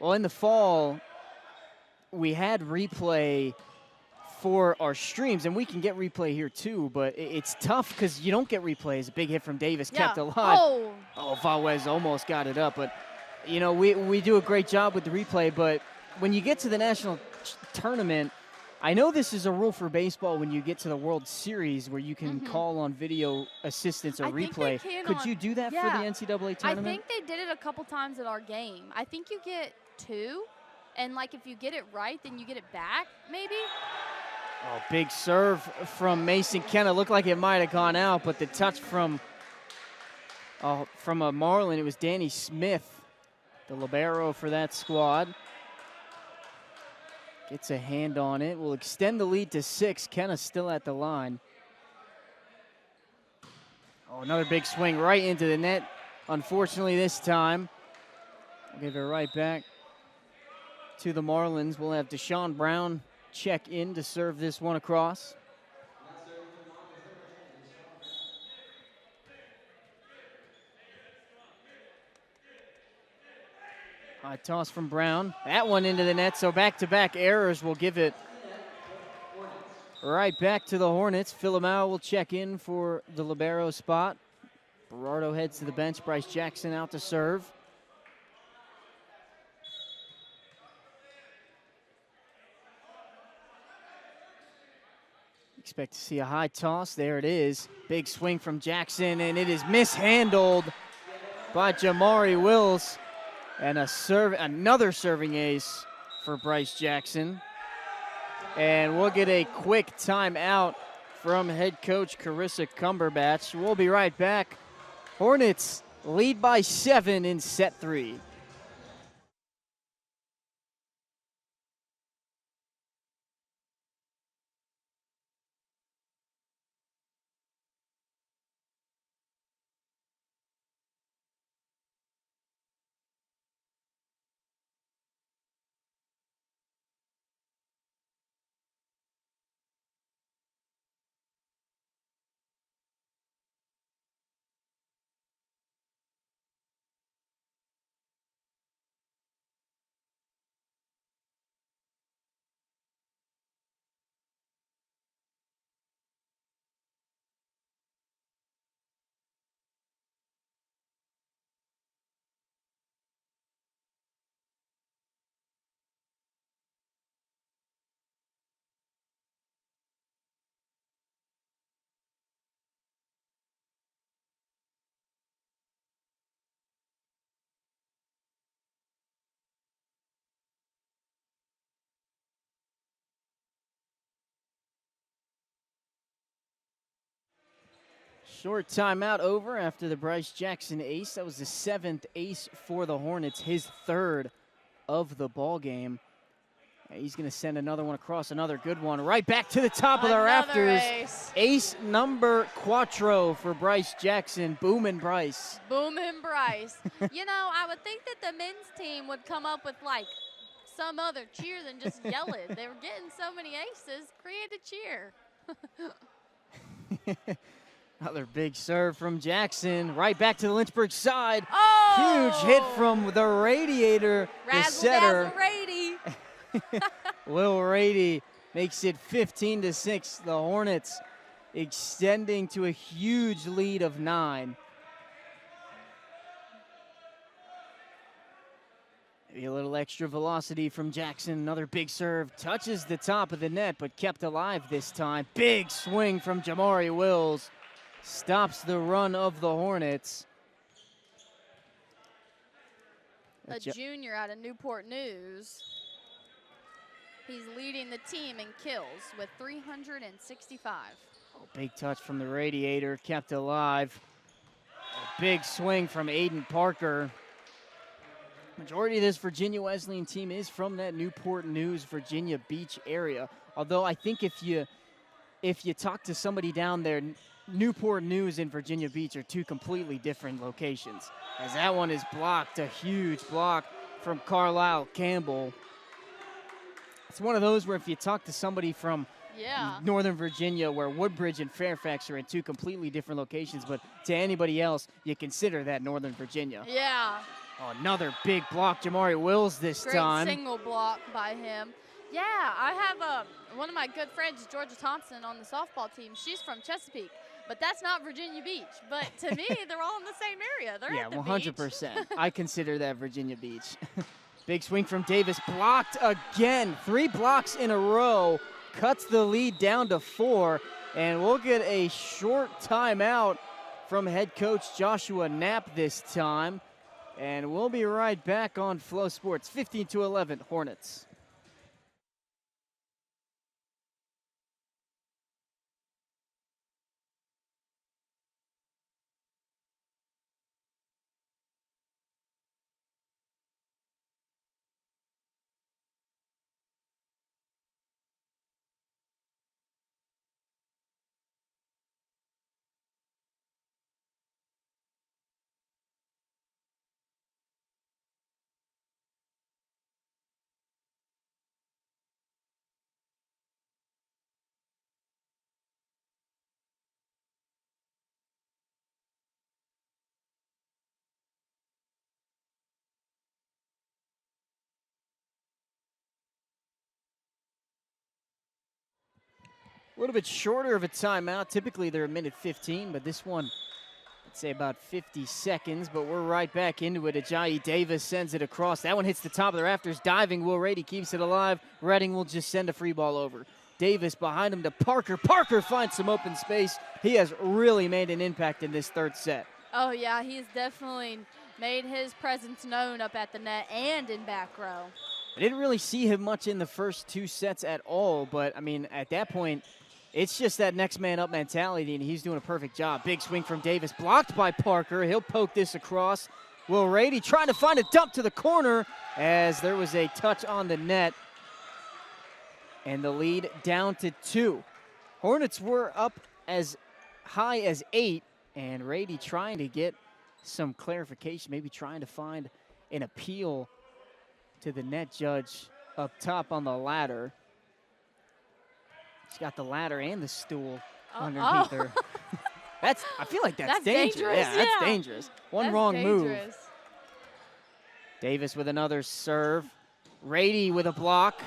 Well, in the fall, we had replay for our streams, and we can get replay here too, but it's tough because you don't get replays. A big hit from Davis, kept alive. Oh, Valwez almost got it up, but, you know, we do a great job with the replay, but when you get to the national tournament, I know this is a rule for baseball when you get to the World Series where you can call on video assistance or replay. Could you do that for the NCAA tournament? I think they did it a couple times at our game. I think you get 2, and, like, if you get it right, then you get it back, maybe? Oh, big serve from Mason Kenna. Looked like it might have gone out, but the touch from a Marlin, it was Danny Smith, the libero for that squad. Gets a hand on it. Will extend the lead to 6. Kenna still at the line. Oh, another big swing right into the net. Unfortunately this time. We'll give it right back to the Marlins. We'll have Deshaun Brown check in to serve this one across. High toss from Brown. That one into the net, so back-to-back errors will give it right back to the Hornets. Philemau will check in for the libero spot. Berardo heads to the bench. Bryce Jackson out to serve. Expect to see a high toss. There it is. Big swing from Jackson, and it is mishandled by Jamari Wills. And another serving ace for Bryce Jackson. And we'll get a quick timeout from head coach Carissa Cumberbatch. We'll be right back. Hornets lead by 7 in set 3. Short timeout over after the Bryce Jackson ace. That was the 7th ace for the Hornets, his 3rd of the ball game. He's going to send another one across, another good one, right back to the top of the rafters. Ace number 4 for Bryce Jackson. Boomin' Bryce. Boomin' Bryce. You know, I would think that the men's team would come up with, like, some other cheer than just yell it. They were getting so many aces, create a cheer. Another big serve from Jackson, right back to the Lynchburg side. Oh! Huge hit from the Radiator, the setter. Will Rady makes it 15-6. The Hornets extending to a huge lead of 9. Maybe a little extra velocity from Jackson. Another big serve. Touches the top of the net, but kept alive this time. Big swing from Jamari Wills. Stops the run of the Hornets. A junior out of Newport News. He's leading the team in kills with 365. Oh, big touch from the Radiator, kept alive. A big swing from Aiden Parker. Majority of this Virginia Wesleyan team is from that Newport News, Virginia Beach area. Although I think if you talk to somebody down there, Newport News and Virginia Beach are 2 completely different locations. As that one is blocked, a huge block from Carlisle Campbell. It's one of those where if you talk to somebody from Yeah. Northern Virginia, where Woodbridge and Fairfax are in two completely different locations, but to anybody else, you consider that Northern Virginia. Yeah. Oh, another big block, Jamari Wills this time. Great single block by him. Yeah, I have one of my good friends, Georgia Thompson, on the softball team. She's from Chesapeake, but that's not Virginia Beach. But to me, they're all in the same area. They're at the 100%. beach. I consider that Virginia Beach. Big swing from Davis, blocked again. 3 blocks in a row, cuts the lead down to 4, and we'll get a short timeout from head coach Joshua Knapp this time. And we'll be right back on FloSports, 15-11 Hornets. A little bit shorter of a timeout. Typically they're a minute 15, but this one, I'd say about 50 seconds, but we're right back into it. Ajayi Davis sends it across. That one hits the top of the rafters. Diving, Will Rady keeps it alive. Redding will just send a free ball over. Davis behind him to Parker. Parker finds some open space. He has really made an impact in this third set. Oh, yeah, he's definitely made his presence known up at the net and in back row. I didn't really see him much in the first 2 sets at all, but, I mean, at that point, it's just that next man up mentality, and he's doing a perfect job. Big swing from Davis, blocked by Parker. He'll poke this across. Will Rady trying to find a dump to the corner as there was a touch on the net. And the lead down to 2. Hornets were up as high as 8, and Rady trying to get some clarification, maybe trying to find an appeal to the net judge up top on the ladder. She's got the ladder and the stool underneath her. I feel like that's dangerous. Yeah, that's dangerous. One wrong move. Davis with another serve. Rady with a block.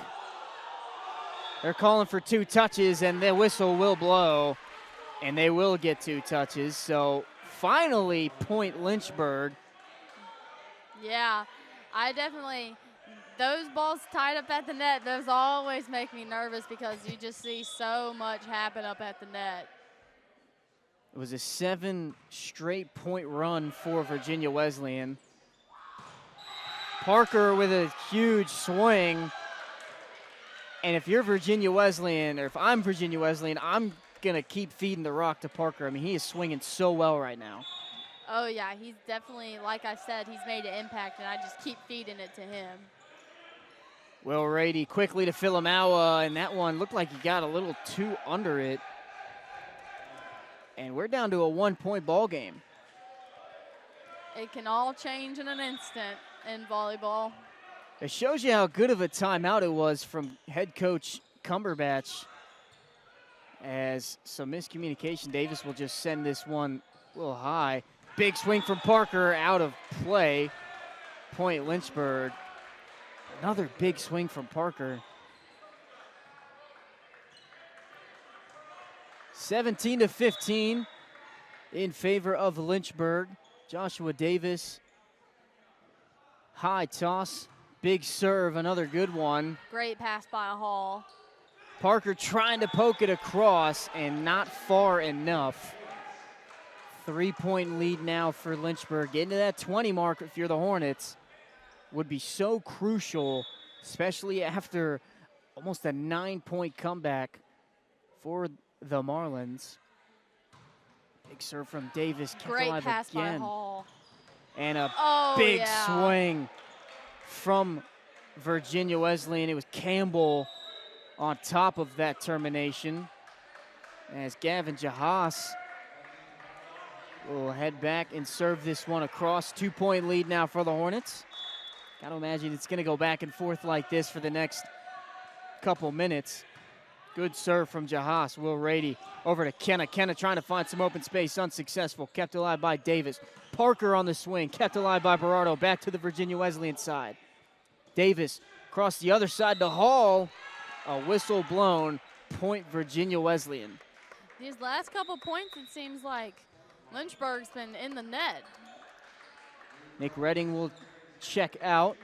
They're calling for 2 touches, and the whistle will blow, and they will get 2 touches. So finally, point Lynchburg. Yeah, I definitely. Those balls tied up at the net, those always make me nervous because you just see so much happen up at the net. It was a 7 straight point run for Virginia Wesleyan. Parker with a huge swing. And if you're Virginia Wesleyan, or if I'm Virginia Wesleyan, I'm going to keep feeding the rock to Parker. I mean, he is swinging so well right now. Oh, yeah, he's definitely, like I said, he's made an impact, and I just keep feeding it to him. Will Rady quickly to Filamawa, and that one looked like he got a little too under it. And we're down to a 1-point ball game. It can all change in an instant in volleyball. It shows you how good of a timeout it was from head coach Cumberbatch. As some miscommunication, Davis will just send this one a little high. Big swing from Parker, out of play. Point Lynchburg. Another big swing from Parker. 17-15 in favor of Lynchburg. Joshua Davis, high toss, big serve, another good one. Great pass by Hall. Parker trying to poke it across and not far enough. 3-point lead now for Lynchburg. Getting to that 20 mark if you're the Hornets would be so crucial, especially after almost a 9-point comeback for the Marlins. Big serve from Davis. Great pass by Hall. And a big swing from Virginia Wesleyan. It was Campbell on top of that termination. As Gavin Jahas will head back and serve this one across. 2-point lead now for the Hornets. Got to imagine it's going to go back and forth like this for the next couple minutes. Good serve from Jahas. Will Rady over to Kenna. Kenna trying to find some open space, unsuccessful. Kept alive by Davis. Parker on the swing, kept alive by Berardo. Back to the Virginia Wesleyan side. Davis across the other side to Hall. A whistle blown. Point Virginia Wesleyan. These last couple points, it seems like Lynchburg's been in the net. Nick Redding will check out.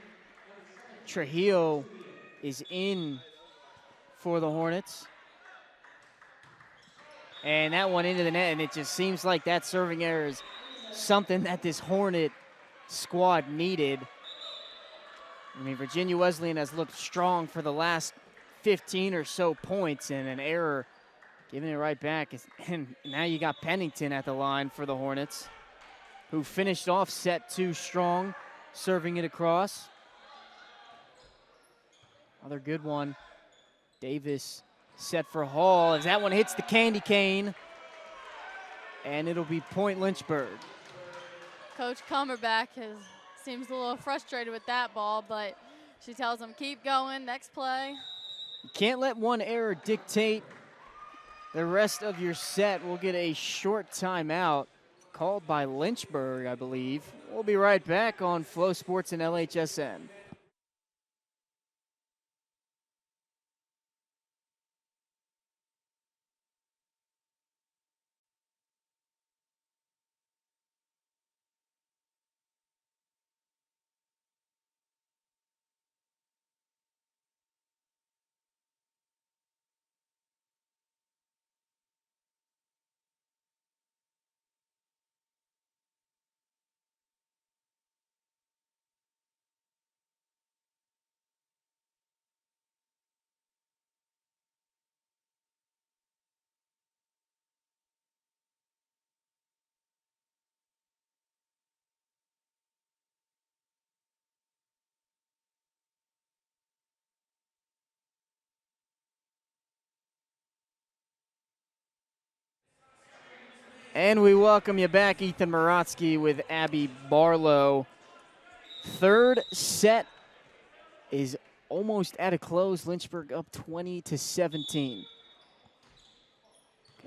Trujillo is in for the Hornets. And that one into the net, and it just seems like that serving error is something that this Hornet squad needed. I mean, Virginia Wesleyan has looked strong for the last 15 or so points, and an error giving it right back. And now you got Pennington at the line for the Hornets, who finished off set 2 strong, serving it across. Another good one. Davis set for Hall as that one hits the candy cane, and it'll be point Lynchburg. Coach Cumberbatch seems a little frustrated with that ball, but she tells him keep going, next play. You can't let one error dictate the rest of your set. We'll get a short timeout called by Lynchburg, I believe. We'll be right back on FloSports and LHSN. And we welcome you back, Ethan Morotsky with Abby Barlow. Third set is almost at a close. Lynchburg up 20-17.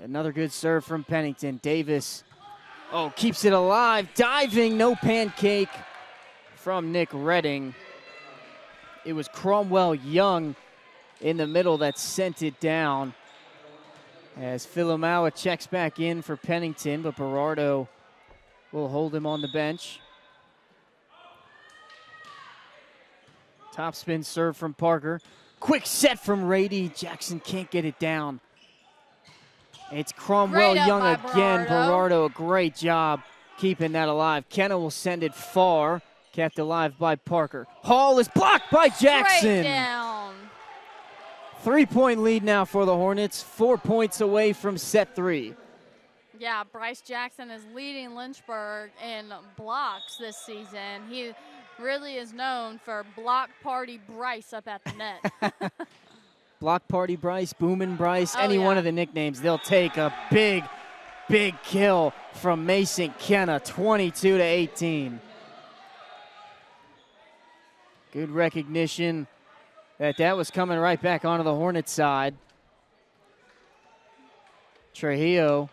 Another good serve from Pennington. Davis, keeps it alive. Diving, no pancake from Nick Redding. It was Cromwell Young in the middle that sent it down. As Philomawa checks back in for Pennington, but Berardo will hold him on the bench. Top spin serve from Parker. Quick set from Rady. Jackson can't get it down. It's Cromwell Young again. Berardo, a great job keeping that alive. Kenna will send it far. Kept alive by Parker. Hall is blocked by Jackson. Straight down. 3-point lead now for the Hornets. 4 points away from set 3. Yeah, Bryce Jackson is leading Lynchburg in blocks this season. He really is known for Block Party Bryce up at the net. Block Party Bryce, Boomin' Bryce, any one of the nicknames. They'll take a big, big kill from Mason Kenna, 22-18. Good recognition that was coming right back onto the Hornets side. Trujillo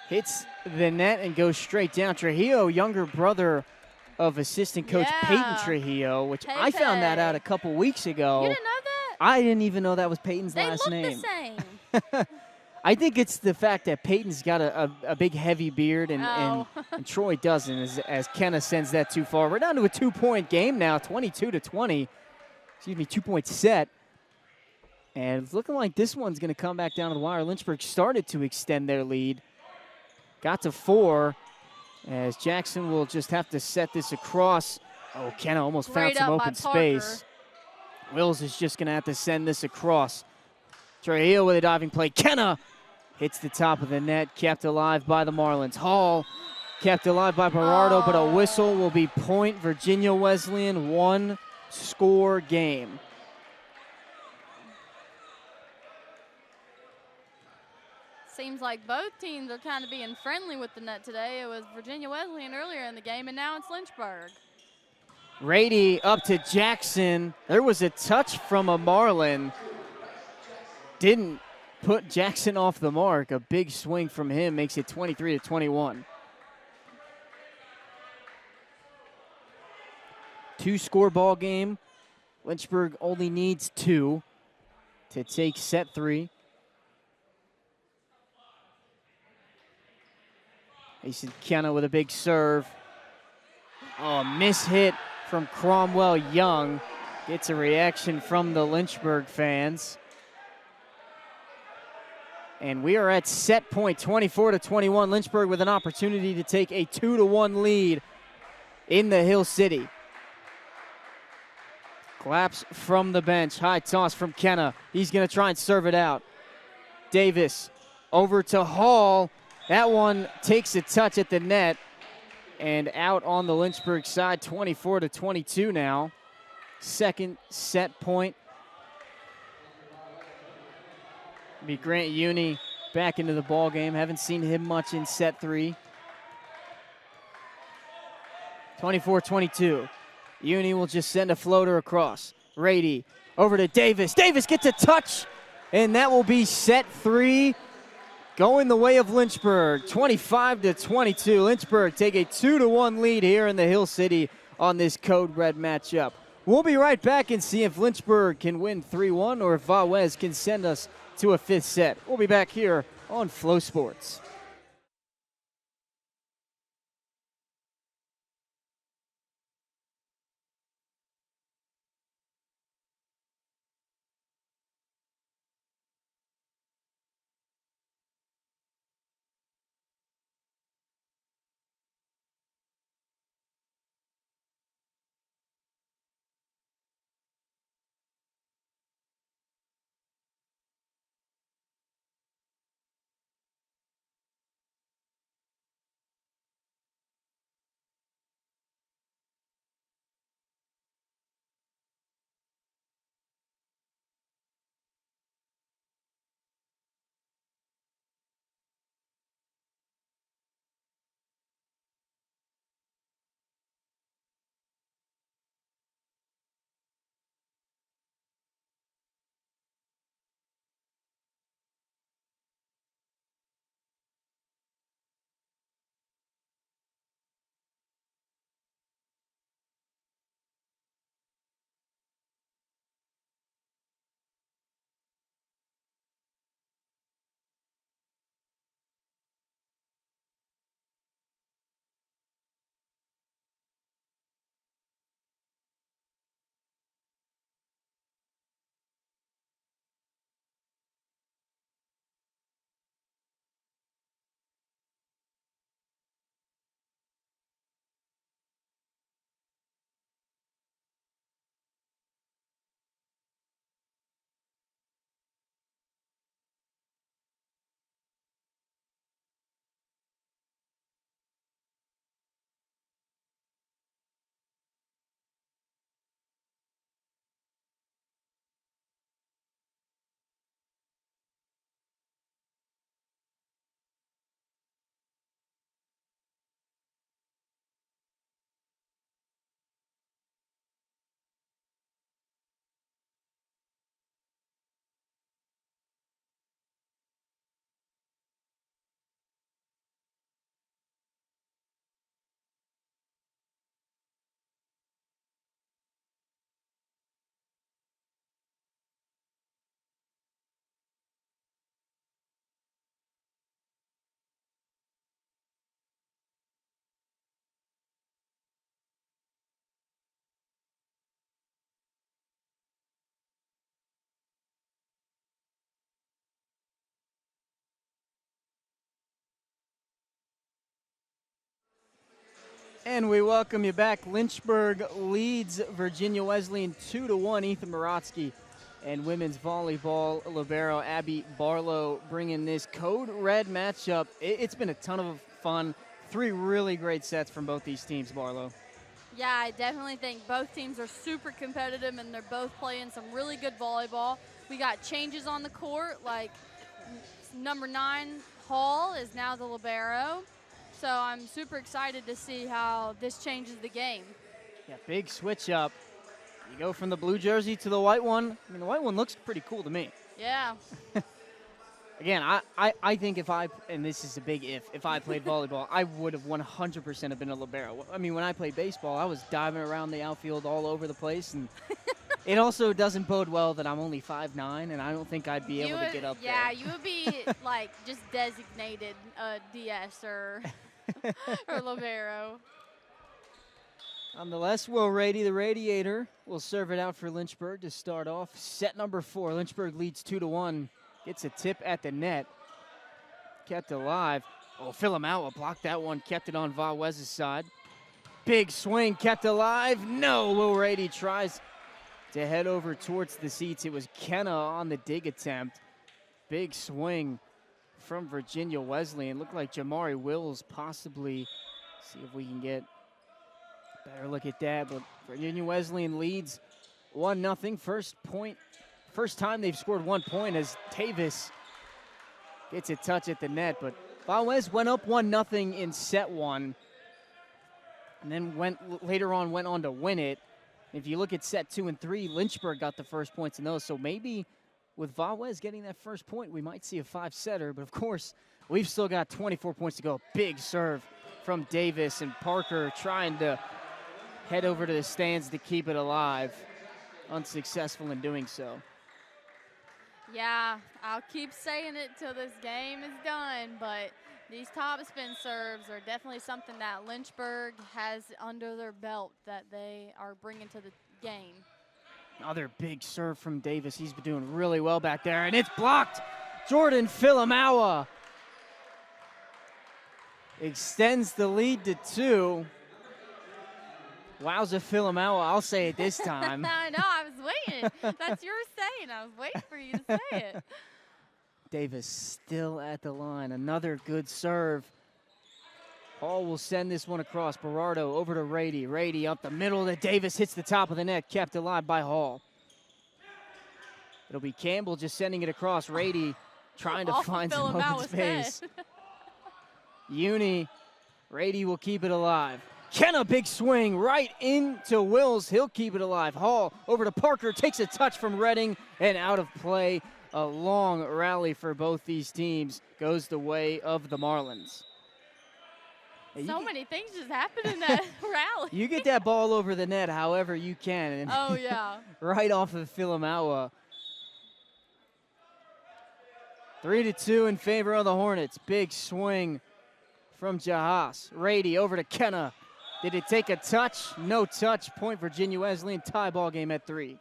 hits the net and goes straight down. Trujillo, younger brother of assistant coach Peyton Trujillo, which I found that out a couple weeks ago. You didn't know that? I didn't even know that was Peyton's last name. They look the same. I think it's the fact that Peyton's got a big, heavy beard, and Troy doesn't, as Kenna sends that too far. We're down to a 2-point game now, 22-20. 2-point set. And it's looking like this one's going to come back down to the wire. Lynchburg started to extend their lead. Got to 4, as Jackson will just have to set this across. Kenna almost found some open space. Wills is just going to have to send this across. Trujillo with a diving play. Kenna hits the top of the net, kept alive by the Marlins. Hall kept alive by Berardo, but a whistle will be point Virginia Wesleyan, 1-score game. Seems like both teams are kind of being friendly with the net today. It was Virginia Wesleyan earlier in the game, and now it's Lynchburg. Rady up to Jackson. There was a touch from a Marlin. didn't put Jackson off the mark. A big swing from him makes it 23-21. Two-score ball game. Lynchburg only needs 2 to take set 3. Mason Kenna with a big serve. Oh, miss hit from Cromwell Young. Gets a reaction from the Lynchburg fans. And we are at set point, 24-21. Lynchburg with an opportunity to take a 2-1 lead in the Hill City. Claps from the bench. High toss from Kenna. He's going to try and serve it out. Davis over to Hall. That one takes a touch at the net and out on the Lynchburg side, 24-22 now. Second set point. Be Grant Uni back into the ball game. Haven't seen him much in set 3. 24-22. Uni will just send a floater across. Rady over to Davis. Davis gets a touch, and that will be set 3 going the way of Lynchburg. 25-22. Lynchburg take a 2-1 lead here in the Hill City on this Code Red matchup. We'll be right back and see if Lynchburg can win 3-1 or if Vawez can send us to a 5th set. We'll be back here on FloSports. And we welcome you back. Lynchburg leads Virginia Wesleyan 2-1. Ethan Morotsky and women's volleyball libero Abby Barlow bringing this Code Red matchup. It's been a ton of fun. 3 really great sets from both these teams, Barlow. Yeah, I definitely think both teams are super competitive, and they're both playing some really good volleyball. We got changes on the court, like number 9, Hall, is now the libero. So I'm super excited to see how this changes the game. Yeah, big switch up. You go from the blue jersey to the white one. I mean, the white one looks pretty cool to me. Yeah. Again, I think and this is a big if I played volleyball, I would have 100% have been a libero. I mean, when I played baseball, I was diving around the outfield all over the place, and it also doesn't bode well that I'm only 5'9", and I don't think I'd be able to get up there. Yeah, you would be like just designated DS or or libero. Nonetheless, Will Rady, the Radiator, will serve it out for Lynchburg to start off. Set number 4. Lynchburg leads 2-1. Gets a tip at the net. Kept alive. Oh, Filamawa blocked that one. Kept it on Valdez's side. Big swing. Kept alive. No. Will Rady tries to head over towards the seats. It was Kenna on the dig attempt. Big swing from Virginia Wesleyan. Looked like Jamari Wills possibly. See if we can get a better look at that. But Virginia Wesleyan leads 1-0. First time they've scored 1 point as Davis gets a touch at the net. But Valdez went up 1-0 in set 1. And then later on went on to win it. If you look at set 2 and 3, Lynchburg got the first points in those. So maybe with Valdez getting that first point, we might see a 5-setter. But of course, we've still got 24 points to go. Big serve from Davis, and Parker trying to head over to the stands to keep it alive. Unsuccessful in doing so. Yeah, I'll keep saying it till this game is done, but these topspin serves are definitely something that Lynchburg has under their belt that they are bringing to the game. Another big serve from Davis. He's been doing really well back there, and it's blocked. Jordan Filamawa extends the lead to 2. Wowza Filamawa, I'll say it this time. I know, I was waiting. That's your saying. I was waiting for you to say it. Davis still at the line. Another good serve. Hall will send this one across. Berardo over to Rady. Rady up the middle. That Davis hits the top of the net. Kept alive by Hall. It'll be Campbell just sending it across. Rady trying to find some open space. Uni. Rady will keep it alive. Kenna, big swing right into Wills. He'll keep it alive. Hall over to Parker. Takes a touch from Redding and out of play. A long rally for both these teams goes the way of the Marlins. So many things just happened in that rally. You get that ball over the net however you can. And oh, yeah. right off of Filamawa. 3-2 in favor of the Hornets. Big swing from Jahas. Rady over to Kenna. Did it take a touch? No touch. Point Virginia Wesleyan. Tie ball game at 3.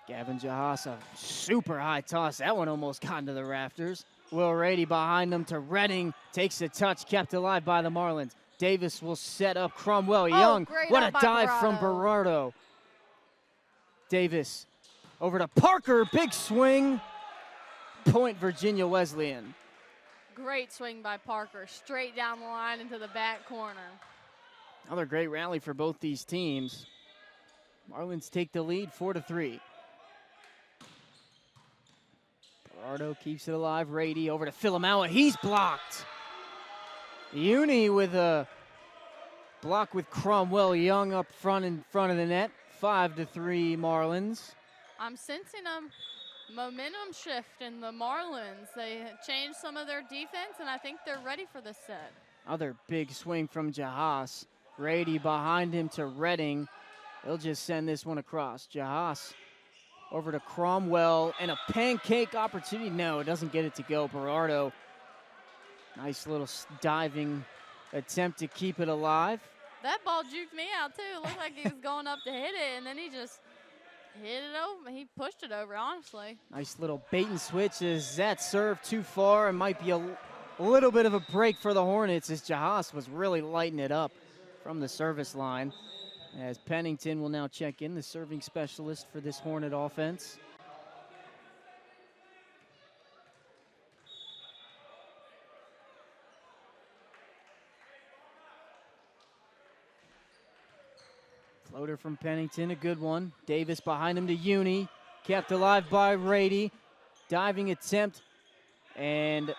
Gavin Jahas, a super high toss. That one almost got into the rafters. Will Rady behind him to Redding. Takes a touch, kept alive by the Marlins. Davis will set up Cromwell Young. What a dive from Berardo. Davis over to Parker. Big swing. Point Virginia Wesleyan. Great swing by Parker. Straight down the line into the back corner. Another great rally for both these teams. Marlins take the lead 4-3. Berardo keeps it alive. Rady over to Filamawa. He's blocked. Uni with a block with Cromwell Young up front in front of the net. 5-3 Marlins. I'm sensing a momentum shift in the Marlins. They changed some of their defense, and I think they're ready for this set. Another big swing from Jahas. Rady behind him to Redding. They'll just send this one across. Jahas over to Cromwell, and a pancake opportunity. No, it doesn't get it to go. Berardo, nice little diving attempt to keep it alive. That ball juked me out, too. It looked like he was going up to hit it, and then he just hit it over. He pushed it over, honestly. Nice little bait and switch. Is that serve too far? It might be a little bit of a break for the Hornets as Jahas was really lighting it up from the service line. As Pennington will now check in, the serving specialist for this Hornet offense. Floater from Pennington, a good one. Davis behind him to Uni. Kept alive by Rady. Diving attempt. And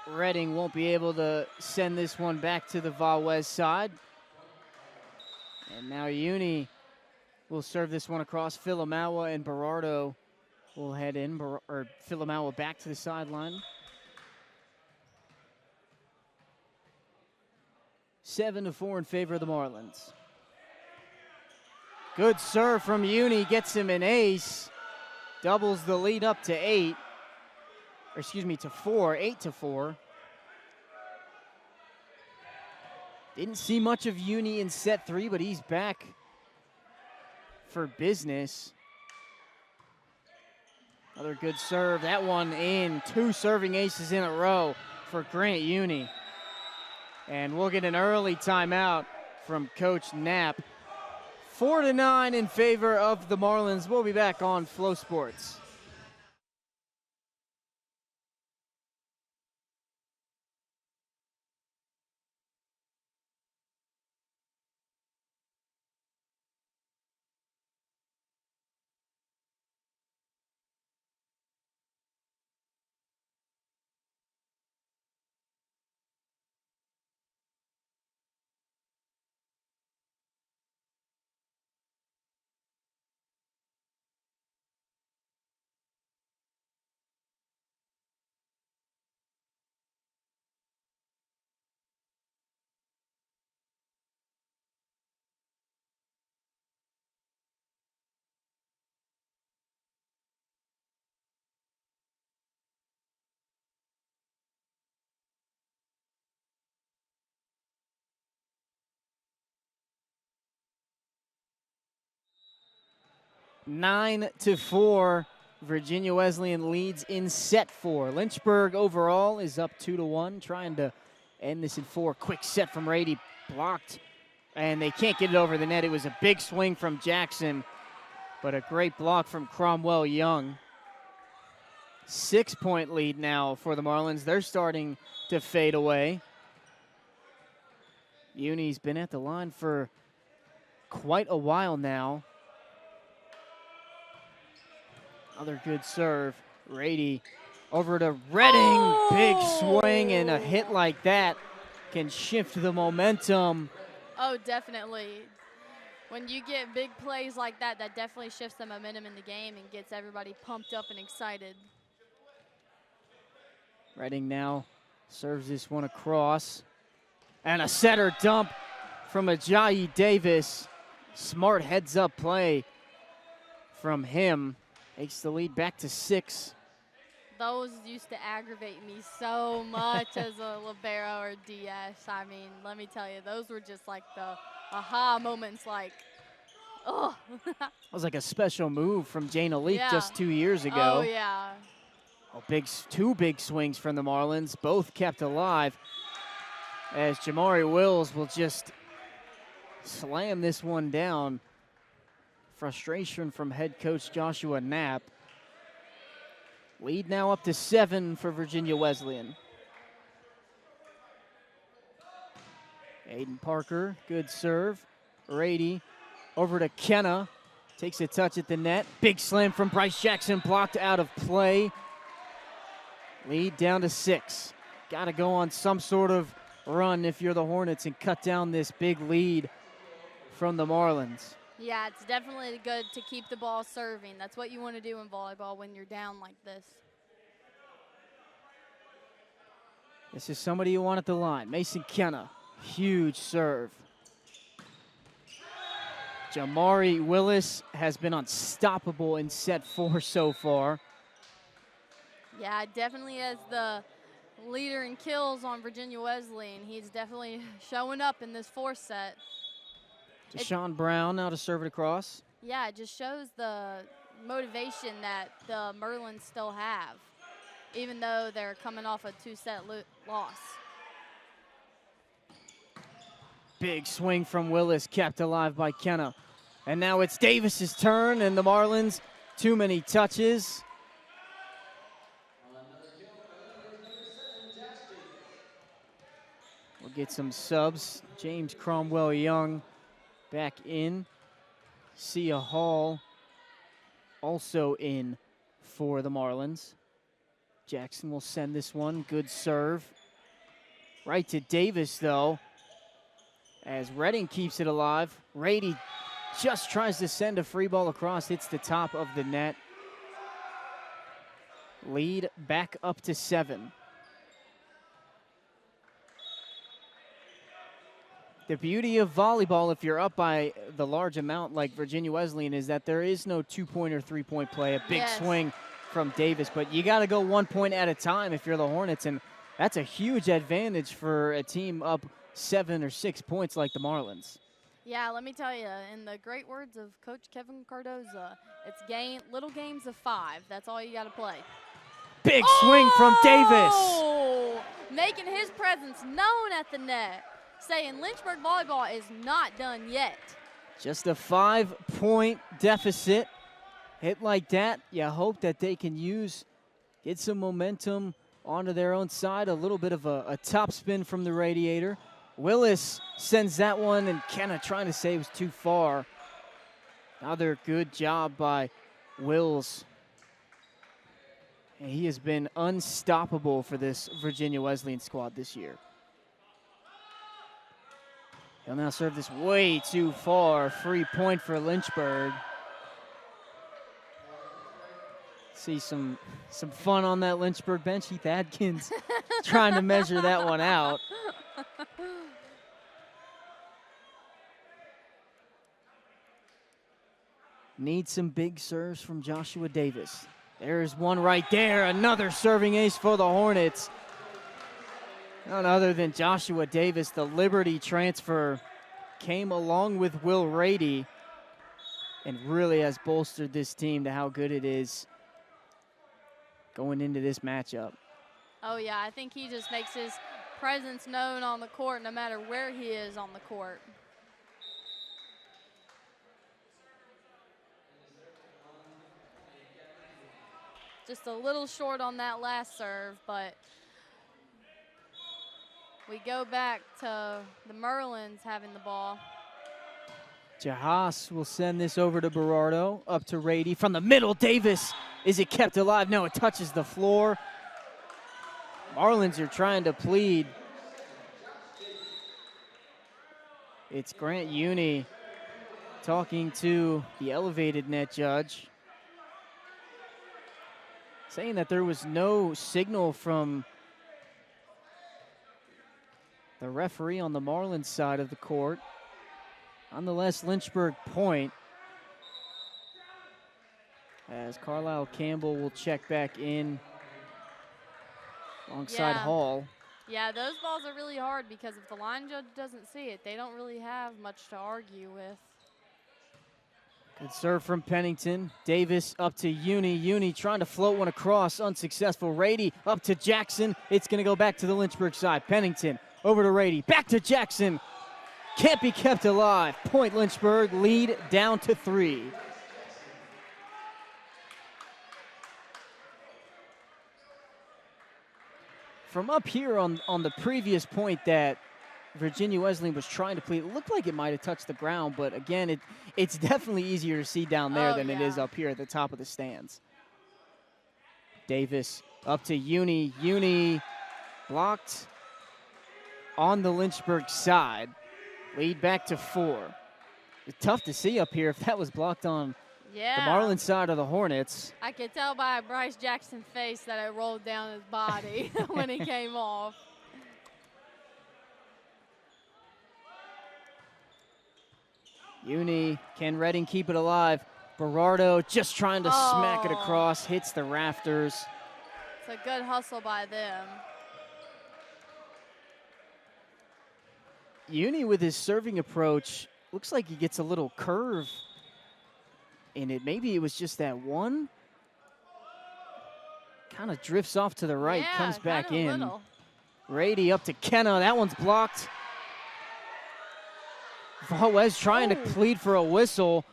Redding won't be able to send this one back to the Valwez side. And now Uni will serve this one across. Filamawa and Berardo will head in, or Filamawa back to the sideline. 7-4 in favor of the Marlins. Good serve from Uni, gets him an ace. Doubles the lead up to 8. Or excuse me, to 4, 8-4. Didn't see much of Uni in set 3, but he's back for business. Another good serve, that one in. 2 serving aces in a row for Grant Uni. And we'll get an early timeout from Coach Knapp. 4-9 in favor of the Marlins. We'll be back on FloSports. Nine to 4, Virginia Wesleyan leads in set 4. Lynchburg overall is up 2-1, trying to end this in 4. Quick set from Rady, blocked, and they can't get it over the net. It was a big swing from Jackson, but a great block from Cromwell Young. 6-point lead now for the Marlins. They're starting to fade away. Uni's been at the line for quite a while now. Another good serve. Rady over to Redding. Oh! Big swing, and a hit like that can shift the momentum. Oh, definitely. When you get big plays like that, that definitely shifts the momentum in the game and gets everybody pumped up and excited. Redding now serves this one across. And a setter dump from Ajayi Davis. Smart heads-up play from him. Takes the lead back to 6. Those used to aggravate me so much as a libero or DS. I mean, let me tell you, those were just like the aha moments, like, oh. That was like a special move from Jane Alik just 2 years ago. Oh, yeah. Oh, two big swings from the Marlins, both kept alive, as Jamari Wills will just slam this one down. Frustration from head coach Joshua Knapp. Lead now up to 7 for Virginia Wesleyan. Aiden Parker, good serve. Rady over to Kenna. Takes a touch at the net. Big slam from Bryce Jackson, blocked out of play. Lead down to 6. Got to go on some sort of run if you're the Hornets and cut down this big lead from the Marlins. Yeah, it's definitely good to keep the ball serving. That's what you want to do in volleyball when you're down like this. This is somebody you want at the line. Mason Kenna, huge serve. Jamari Willis has been unstoppable in set 4 so far. Yeah, definitely as the leader in kills on Virginia Wesleyan. He's definitely showing up in this 4th set. Deshaun Brown now to serve it across. Yeah, it just shows the motivation that the Marlins still have, even though they're coming off a 2-set loss. Big swing from Willis, kept alive by Kenna. And now it's Davis's turn, and the Marlins, too many touches. We'll get some subs. James Cromwell Young back in. Sia Hall also in for the Marlins. Jackson will send this one. Good serve. Right to Davis, though, as Redding keeps it alive. Rady just tries to send a free ball across, hits the top of the net. Lead back up to 7. The beauty of volleyball, if you're up by the large amount like Virginia Wesleyan, is that there is no 2-point or 3-point play. A big swing from Davis, but you got to go 1 point at a time if you're the Hornets, and that's a huge advantage for a team up 7 or 6 points like the Marlins. Yeah, let me tell you, in the great words of Coach Kevin Cardoza, it's little games of 5. That's all you got to play. Big swing from Davis. Making his presence known at the net, saying Lynchburg volleyball is not done yet. Just a 5-point deficit. Hit like that, you hope that they can get some momentum onto their own side. A little bit of a top spin from the radiator. Willis sends that one, and Kenna trying to say it was too far. Another good job by Wills. And he has been unstoppable for this Virginia Wesleyan squad this year. He'll now serve this way too far. Free point for Lynchburg. See some fun on that Lynchburg bench. Heath Adkins trying to measure that one out. Need some big serves from Joshua Davis. There's one right there. Another serving ace for the Hornets. None other than Joshua Davis. The Liberty transfer came along with Will Rady and really has bolstered this team to how good it is going into this matchup. Oh, yeah, I think he just makes his presence known on the court no matter where he is on the court. Just a little short on that last serve, but we go back to the Marlins having the ball. Jahas will send this over to Berardo, up to Rady. From the middle, Davis. Is it kept alive? No, it touches the floor. Marlins are trying to plead. It's Grant Uni talking to the elevated net judge, saying that there was no signal from the referee on the Marlins side of the court. Nonetheless, Lynchburg point, as Carlisle Campbell will check back in alongside Hall. Yeah, those balls are really hard because if the line judge doesn't see it, they don't really have much to argue with. Good serve from Pennington. Davis up to Uni. Uni trying to float one across, unsuccessful. Rady up to Jackson. It's going to go back to the Lynchburg side. Pennington over to Rady. Back to Jackson. Can't be kept alive. Point Lynchburg, lead down to 3. From up here on the previous point that Virginia Wesleyan was trying to play, it looked like it might have touched the ground, but again, it's definitely easier to see down there than it is up here at the top of the stands. Davis up to Uni. Uni blocked on the Lynchburg side. Lead back to 4. It's tough to see up here if that was blocked on the Marlins side of the Hornets. I could tell by Bryce Jackson's face that it rolled down his body when he came off. Uni, can Redding keep it alive? Berardo just trying to smack it across, hits the rafters. It's a good hustle by them. Uni with his serving approach, looks like he gets a little curve in it. Maybe it was just that one. Kind of drifts off to the right, comes back in. Little. Rady up to Kenna, that one's blocked. Valdez trying to plead for a whistle,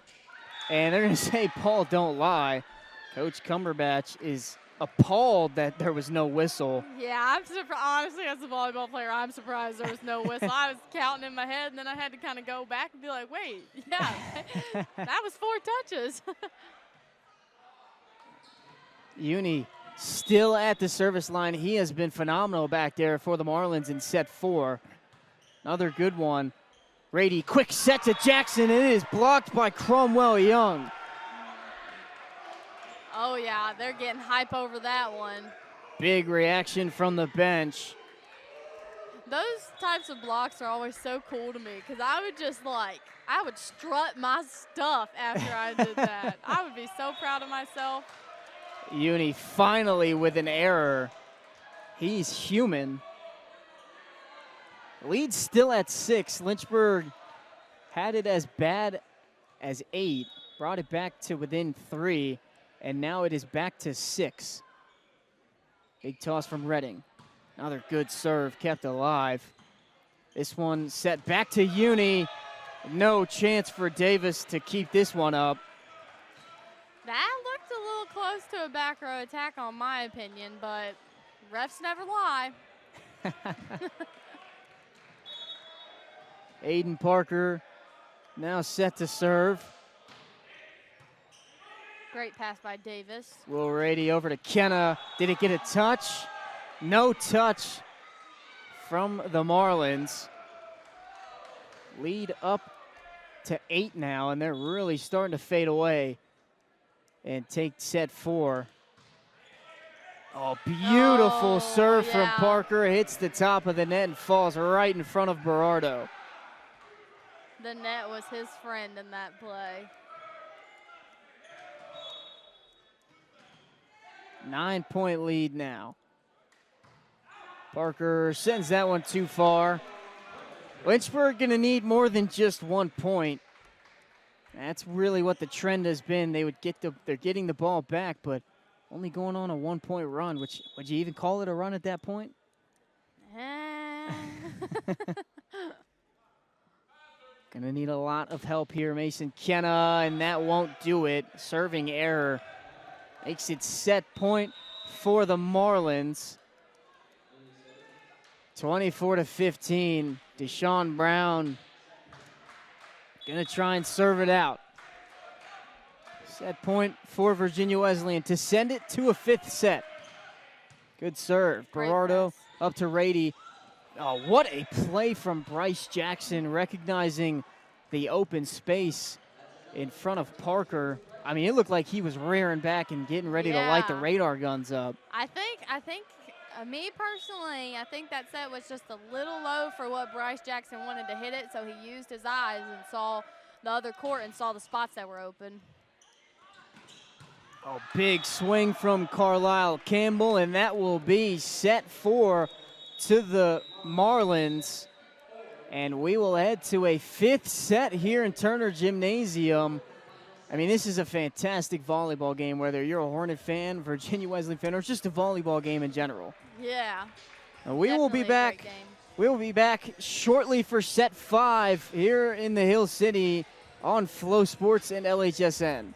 and they're going to say, Paul, don't lie. Coach Cumberbatch is appalled that there was no whistle. Yeah, I'm surprised. Honestly, as a volleyball player, I'm surprised there was no whistle. I was counting in my head, and then I had to kind of go back and be like, wait, yeah, that was 4 touches. Uni still at the service line. He has been phenomenal back there for the Marlins in set 4. Another good one. Rady, quick set to Jackson, and it is blocked by Cromwell Young. Oh, yeah, they're getting hype over that one. Big reaction from the bench. Those types of blocks are always so cool to me because I would just I would strut my stuff after I did that. I would be so proud of myself. Uni finally with an error. He's human. Lead still at 6. Lynchburg had it as bad as 8, brought it back to within 3, and now it is back to 6. Big toss from Redding. Another good serve kept alive. This one set back to Uni. No chance for Davis to keep this one up. That looked a little close to a back row attack on my opinion, but refs never lie. Aiden Parker now set to serve. Great pass by Davis. Will Rady over to Kenna. Did it get a touch? No touch from the Marlins. Lead up to 8 now, and they're really starting to fade away and take set 4. Oh, beautiful serve from Parker. Hits the top of the net and falls right in front of Berardo. The net was his friend in that play. 9-point lead now. Parker sends that one too far. Lynchburg gonna need more than just 1 point. That's really what the trend has been. They're getting the ball back, but only going on a 1-point run, which, would you even call it a run at that point? Gonna need a lot of help here, Mason Kenna, and that won't do it. Serving error makes it set point for the Marlins. 24-15. Deshaun Brown gonna try and serve it out. Set point for Virginia Wesleyan to send it to a 5th set. Good serve. Berardo up to Rady. Oh, what a play from Bryce Jackson, recognizing the open space in front of Parker. I mean, it looked like he was rearing back and getting ready to light the radar guns up. I think, me personally, I think that set was just a little low for what Bryce Jackson wanted to hit it, so he used his eyes and saw the other court and saw the spots that were open. Oh, big swing from Carlisle Campbell, and that will be set 4 to the Marlins. And we will head to a 5th set here in Turner Gymnasium. I mean, this is a fantastic volleyball game, whether you're a Hornet fan, Virginia Wesleyan fan, or just a volleyball game in general. Yeah. We will be back. We will be back shortly for set 5 here in the Hill City on FloSports and LHSN.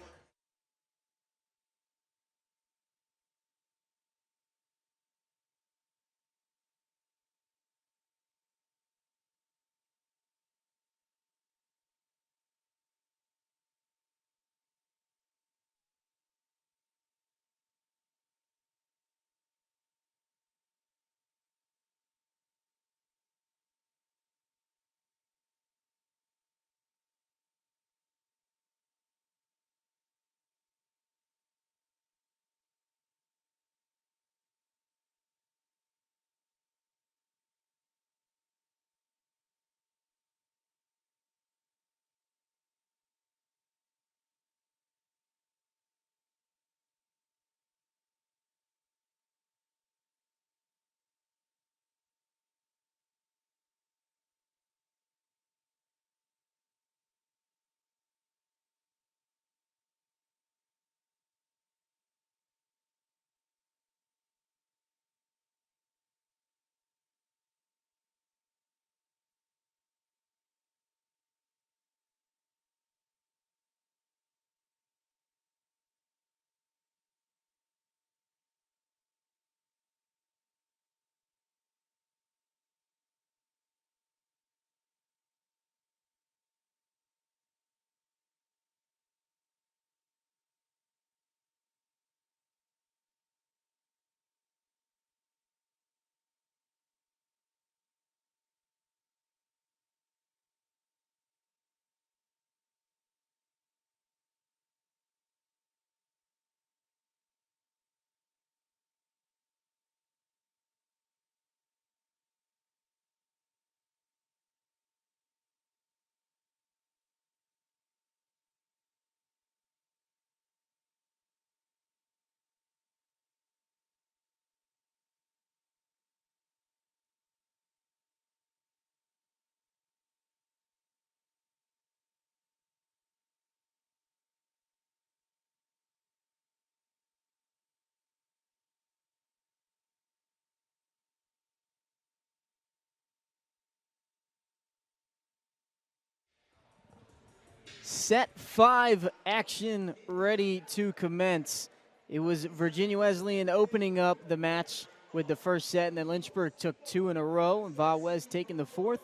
Set 5 action ready to commence. It was Virginia Wesleyan opening up the match with the first set, and then Lynchburg took 2 in a row, and Valdez taking the 4th.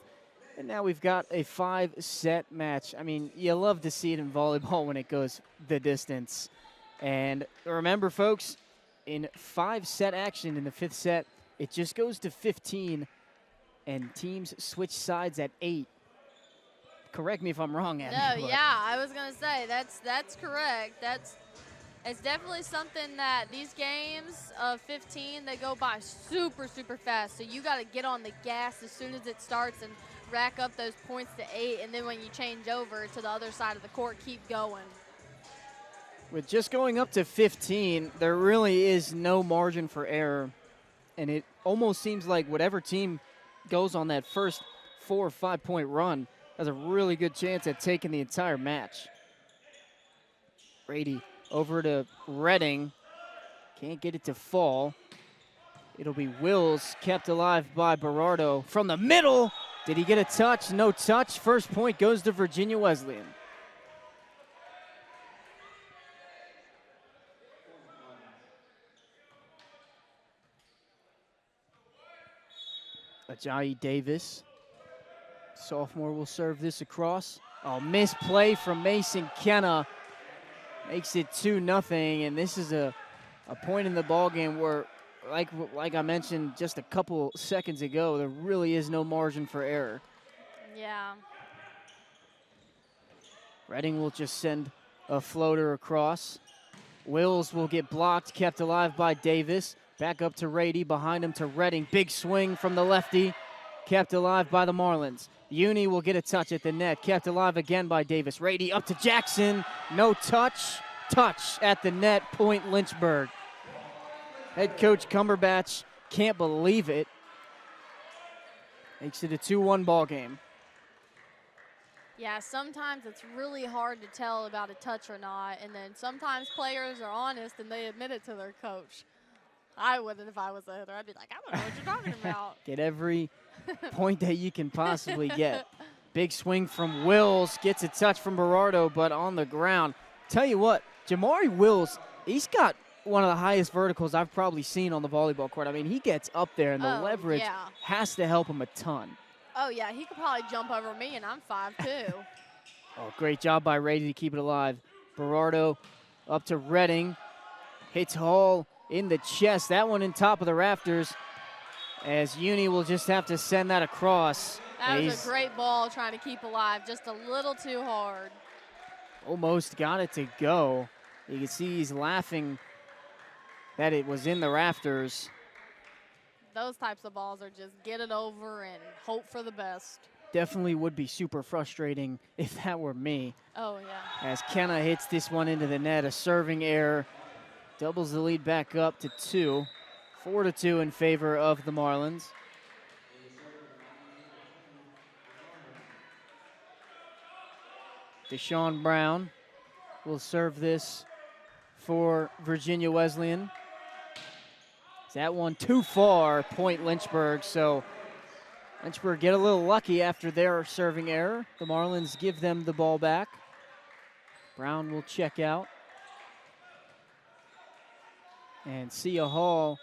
And now we've got a 5-set match. I mean, you love to see it in volleyball when it goes the distance. And remember, folks, in 5-set action in the 5th set, it just goes to 15, and teams switch sides at 8. Correct me if I'm wrong, Abby. No, yeah, I was gonna say that's correct. It's definitely something that these games of 15, they go by super, super fast. So you got to get on the gas as soon as it starts and rack up those points to 8, and then when you change over to the other side of the court, keep going. With just going up to 15, there really is no margin for error, and it almost seems like whatever team goes on that first 4 or 5 point run has a really good chance at taking the entire match. Brady over to Redding. Can't get it to fall. It'll be Wills, kept alive by Berardo. From the middle, did he get a touch? No touch. First point goes to Virginia Wesleyan. Ajayi Davis, sophomore, will serve this across. Oh, misplay from Mason Kenna. Makes it 2-0, and this is a point in the ballgame where, like I mentioned just a couple seconds ago, there really is no margin for error. Yeah. Redding will just send a floater across. Wills will get blocked, kept alive by Davis. Back up to Rady, behind him to Redding. Big swing from the lefty, kept alive by the Marlins. Uni will get a touch at the net, kept alive again by Davis. Rady up to Jackson, no touch. Touch at the net, point Lynchburg. Head coach Cumberbatch can't believe it. Makes it a 2-1 ball game. Yeah, sometimes it's really hard to tell about a touch or not, and then sometimes players are honest and they admit it to their coach. I wouldn't if I was a hitter. I'd be like, I don't know what you're talking about. Get every point that you can possibly get. Big swing from Wills, gets a touch from Berardo, but on the ground. Tell you what, Jamari Wills, he's got one of the highest verticals I've probably seen on the volleyball court. I mean, he gets up there, and the leverage has to help him a ton. Oh, yeah, he could probably jump over me, and I'm 5'2". Oh, great job by Rady to keep it alive. Berardo up to Redding. Hits Hall in the chest. That one in top of the rafters, as Uni will just have to send that across. That was a great ball trying to keep alive, just a little too hard. Almost got it to go. You can see he's laughing that it was in the rafters. Those types of balls are just get it over and hope for the best. Definitely would be super frustrating if that were me. Oh, yeah. As Kenna hits this one into the net, a serving error. Doubles the lead back up to 2. 4-2 in favor of the Marlins. Deshaun Brown will serve this for Virginia Wesleyan. Is that one too far? Point Lynchburg. So Lynchburg get a little lucky after their serving error. The Marlins give them the ball back. Brown will check out. And Sia Hall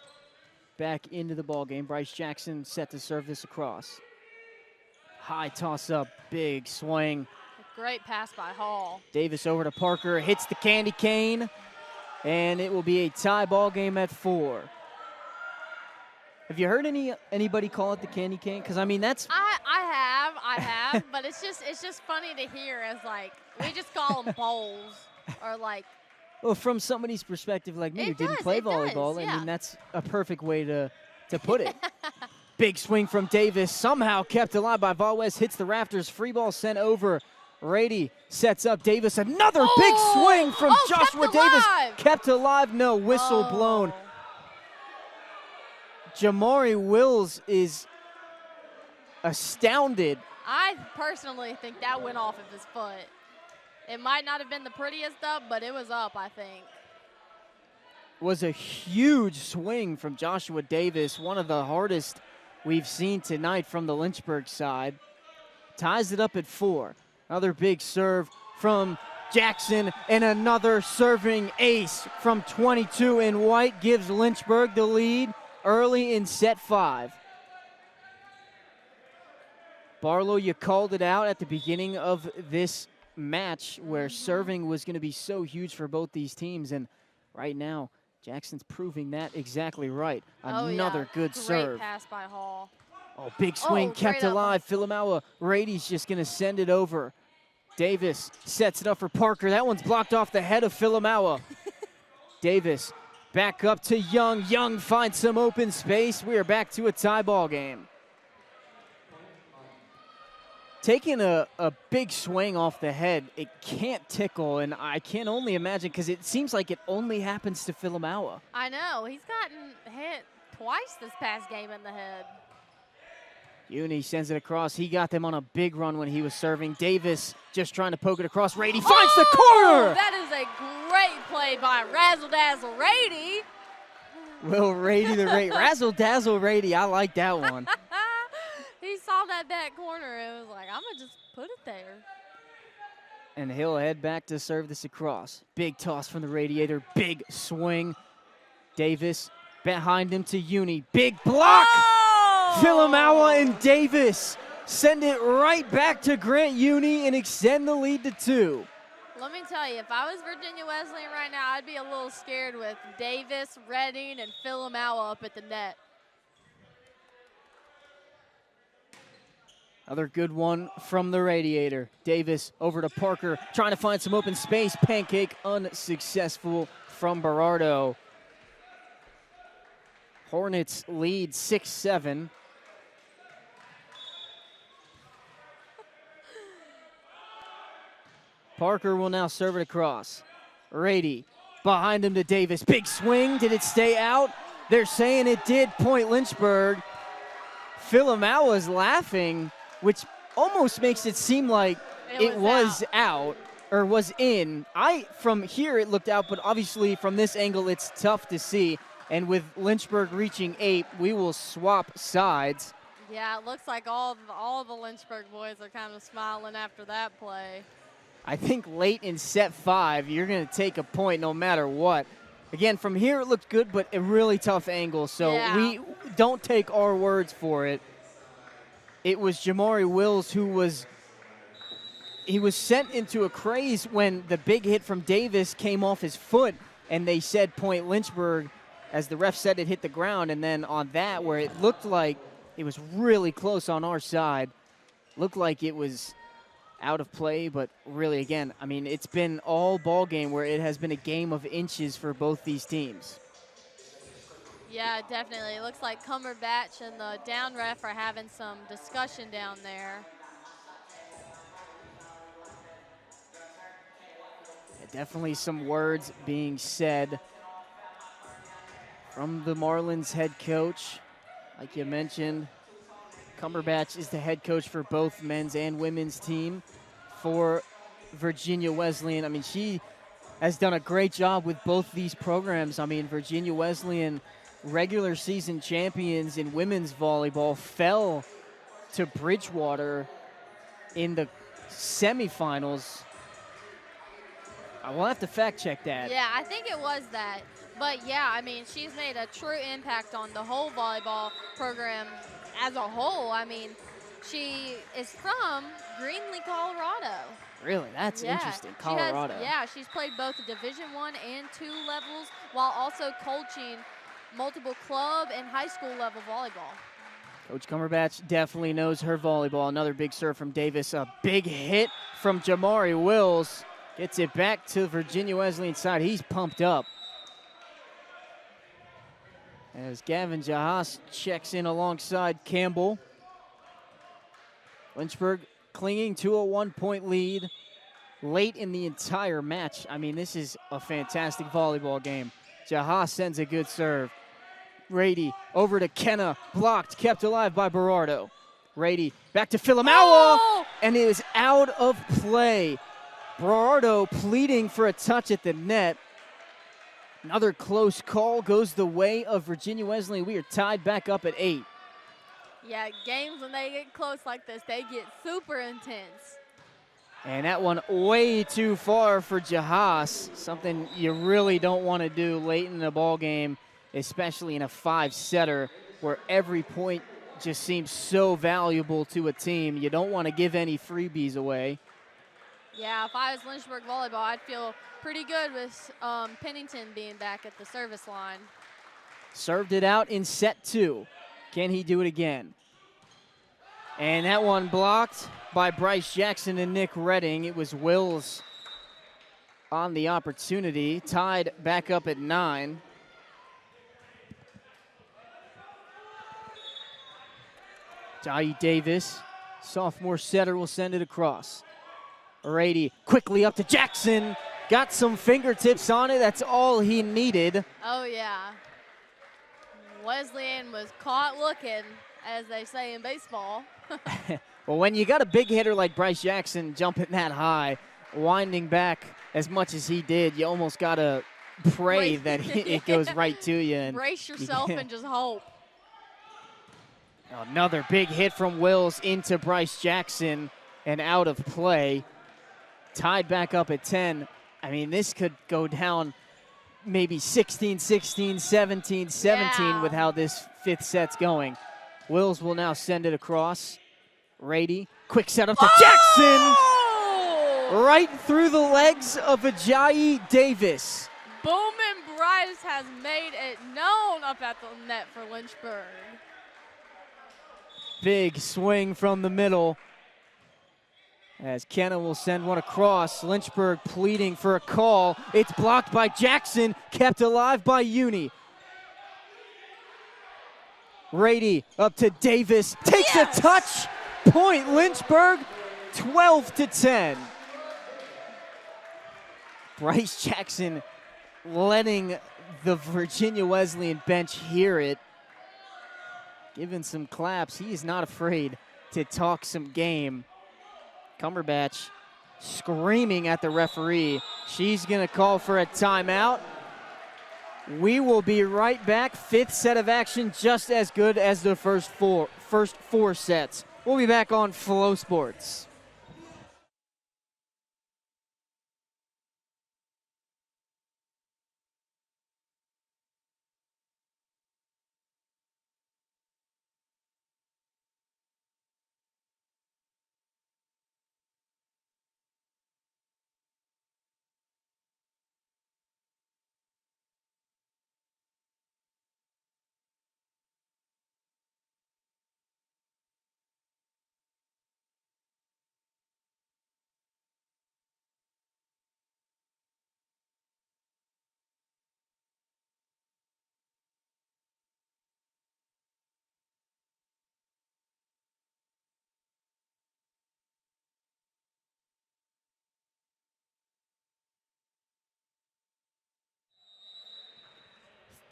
back into the ball game. Bryce Jackson set to serve this across. High toss up, big swing. Great pass by Hall. Davis over to Parker, hits the candy cane, and it will be a tie ball game at 4. Have you heard anybody call it the candy cane? Because I mean that's I have, but it's just funny to hear as like we just call them bowls or like. Well, from somebody's perspective like me who didn't play volleyball, I mean that's a perfect way to put it. Big swing from Davis, somehow kept alive by Valdez, hits the rafters, free ball sent over. Rady sets up Davis, another big swing from Joshua Davis. Kept alive, no, whistle blown. Jamari Wills is astounded. I personally think that went off of his foot. It might not have been the prettiest up, but it was up, I think. Was a huge swing from Joshua Davis, one of the hardest we've seen tonight from the Lynchburg side. Ties it up at 4. Another big serve from Jackson, and another serving ace from 22 in white gives Lynchburg the lead early in set 5. Barlow, you called it out at the beginning of this match where serving was going to be so huge for both these teams, and right now Jackson's proving that exactly right. Another good serve. Great pass by Hall. Oh, big swing kept alive. Philomaua Rady's just going to send it over. Davis sets it up for Parker. That one's blocked off the head of Philomaua. Davis back up to Young. Young finds some open space. We are back to a tie ball game. Taking a big swing off the head, it can't tickle, and I can only imagine because it seems like it only happens to Philomaua. I know. He's gotten hit twice this past game in the head. Uni sends it across. He got them on a big run when he was serving. Davis just trying to poke it across. Rady finds the corner! That is a great play by Razzle Dazzle Rady. Will Rady the Rady. Razzle Dazzle Rady. I like that one. He saw that back corner and was like, I'm going to just put it there. And he'll head back to serve this across. Big toss from the Radiator. Big swing. Davis behind him to Uni. Big block! Philomaua and Davis send it right back to Grant Uni and extend the lead to 2. Let me tell you, if I was Virginia Wesleyan right now, I'd be a little scared with Davis, Redding, and Philomaua up at the net. Another good one from the Radiator. Davis over to Parker, trying to find some open space. Pancake unsuccessful from Berardo. Hornets lead 6-7. Parker will now serve it across. Rady behind him to Davis. Big swing. Did it stay out? They're saying it did. Point Lynchburg. Philomaua's laughing, which almost makes it seem like it was out or was in. From here it looked out, but obviously from this angle it's tough to see. And with Lynchburg reaching 8, we will swap sides. Yeah, it looks like all the Lynchburg boys are kind of smiling after that play. I think late in set 5, you're going to take a point no matter what. Again, from here it looked good, but a really tough angle. So we don't take our words for it. It was Jamari Wills who was sent into a craze when the big hit from Davis came off his foot, and they said point Lynchburg as the ref said it hit the ground. And then on that, where it looked like it was really close on our side, looked like it was out of play, but really, again, I mean, it's been all ball game where it has been a game of inches for both these teams. Yeah, definitely. It looks like Cumberbatch and the down ref are having some discussion down there. Yeah, definitely some words being said from the Marlins head coach. Like you mentioned, Cumberbatch is the head coach for both men's and women's team for Virginia Wesleyan. I mean, she has done a great job with both these programs. I mean, Virginia Wesleyan, regular season champions in women's volleyball, fell to Bridgewater in the semifinals. I will have to fact check that. Yeah, I think it was that. But yeah, I mean, she's made a true impact on the whole volleyball program as a whole. I mean, she is from Greenlee, Colorado. Really? That's interesting. Colorado. She's played both Division I and II levels while also coaching multiple club and high school level volleyball. Coach Cumberbatch definitely knows her volleyball. Another big serve from Davis. A big hit from Jamari Wills. Gets it back to Virginia Wesleyan side. He's pumped up. As Gavin Jahas checks in alongside Campbell. Lynchburg clinging to a 1-point lead late in the entire match. I mean, this is a fantastic volleyball game. Jahas sends a good serve. Rady over to Kenna, blocked, kept alive by Berardo. Rady back to Philomaua, and it is out of play. Berardo pleading for a touch at the net. Another close call goes the way of Virginia Wesleyan. We are tied back up at 8. Yeah, games when they get close like this, they get super intense. And that one way too far for Jahas, something you really don't want to do late in the ball game, especially in a 5-setter where every point just seems so valuable to a team. You don't want to give any freebies away. Yeah, if I was Lynchburg Volleyball, I'd feel pretty good with Pennington being back at the service line. Served it out in set 2. Can he do it again? And that one blocked by Bryce Jackson and Nick Redding. It was Wills on the opportunity. Tied back up at 9. Jai Davis, sophomore setter, will send it across. Rady quickly up to Jackson. Got some fingertips on it. That's all he needed. Oh, yeah. Wesleyan was caught looking, as they say in baseball. Well, when you got a big hitter like Bryce Jackson jumping that high, winding back as much as he did, you almost got to pray that it goes right to you. And brace yourself and just hope. Another big hit from Wills into Bryce Jackson and out of play. Tied back up at 10. I mean, this could go down maybe 16-16, 17-17 with how this 5th set's going. Wills will now send it across. Rady, quick setup to Jackson! Right through the legs of Ajayi Davis. Bowman Bryce has made it known up at the net for Lynchburg. Big swing from the middle as Kenna will send one across. Lynchburg pleading for a call. It's blocked by Jackson, kept alive by Uni. Rady up to Davis, takes a touch. Point Lynchburg, 12-10. Bryce Jackson letting the Virginia Wesleyan bench hear it. Giving some claps. He is not afraid to talk some game. Cumberbatch screaming at the referee. She's going to call for a timeout. We will be right back. 5th set of action, just as good as the first four sets. We'll be back on FloSports.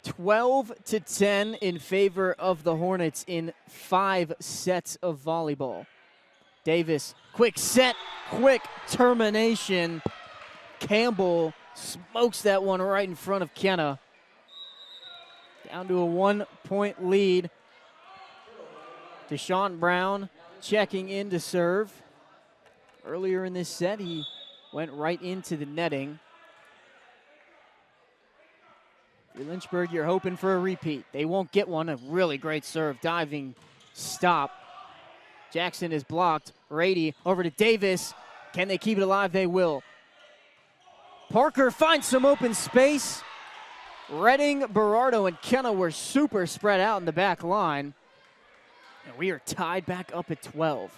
(12-10) in favor of the Hornets in 5 sets of volleyball. Davis, quick set, quick termination. Campbell smokes that one right in front of Kenna. Down to a 1-point lead. Deshaun Brown checking in to serve. Earlier in this set, he went right into the netting. For Lynchburg, you're hoping for a repeat. They won't get one. A really great serve, diving stop. Jackson is blocked. Rady over to Davis. Can they keep it alive? They will. Parker finds some open space. Redding, Berardo, and Kenna were super spread out in the back line. And we are tied back up at 12.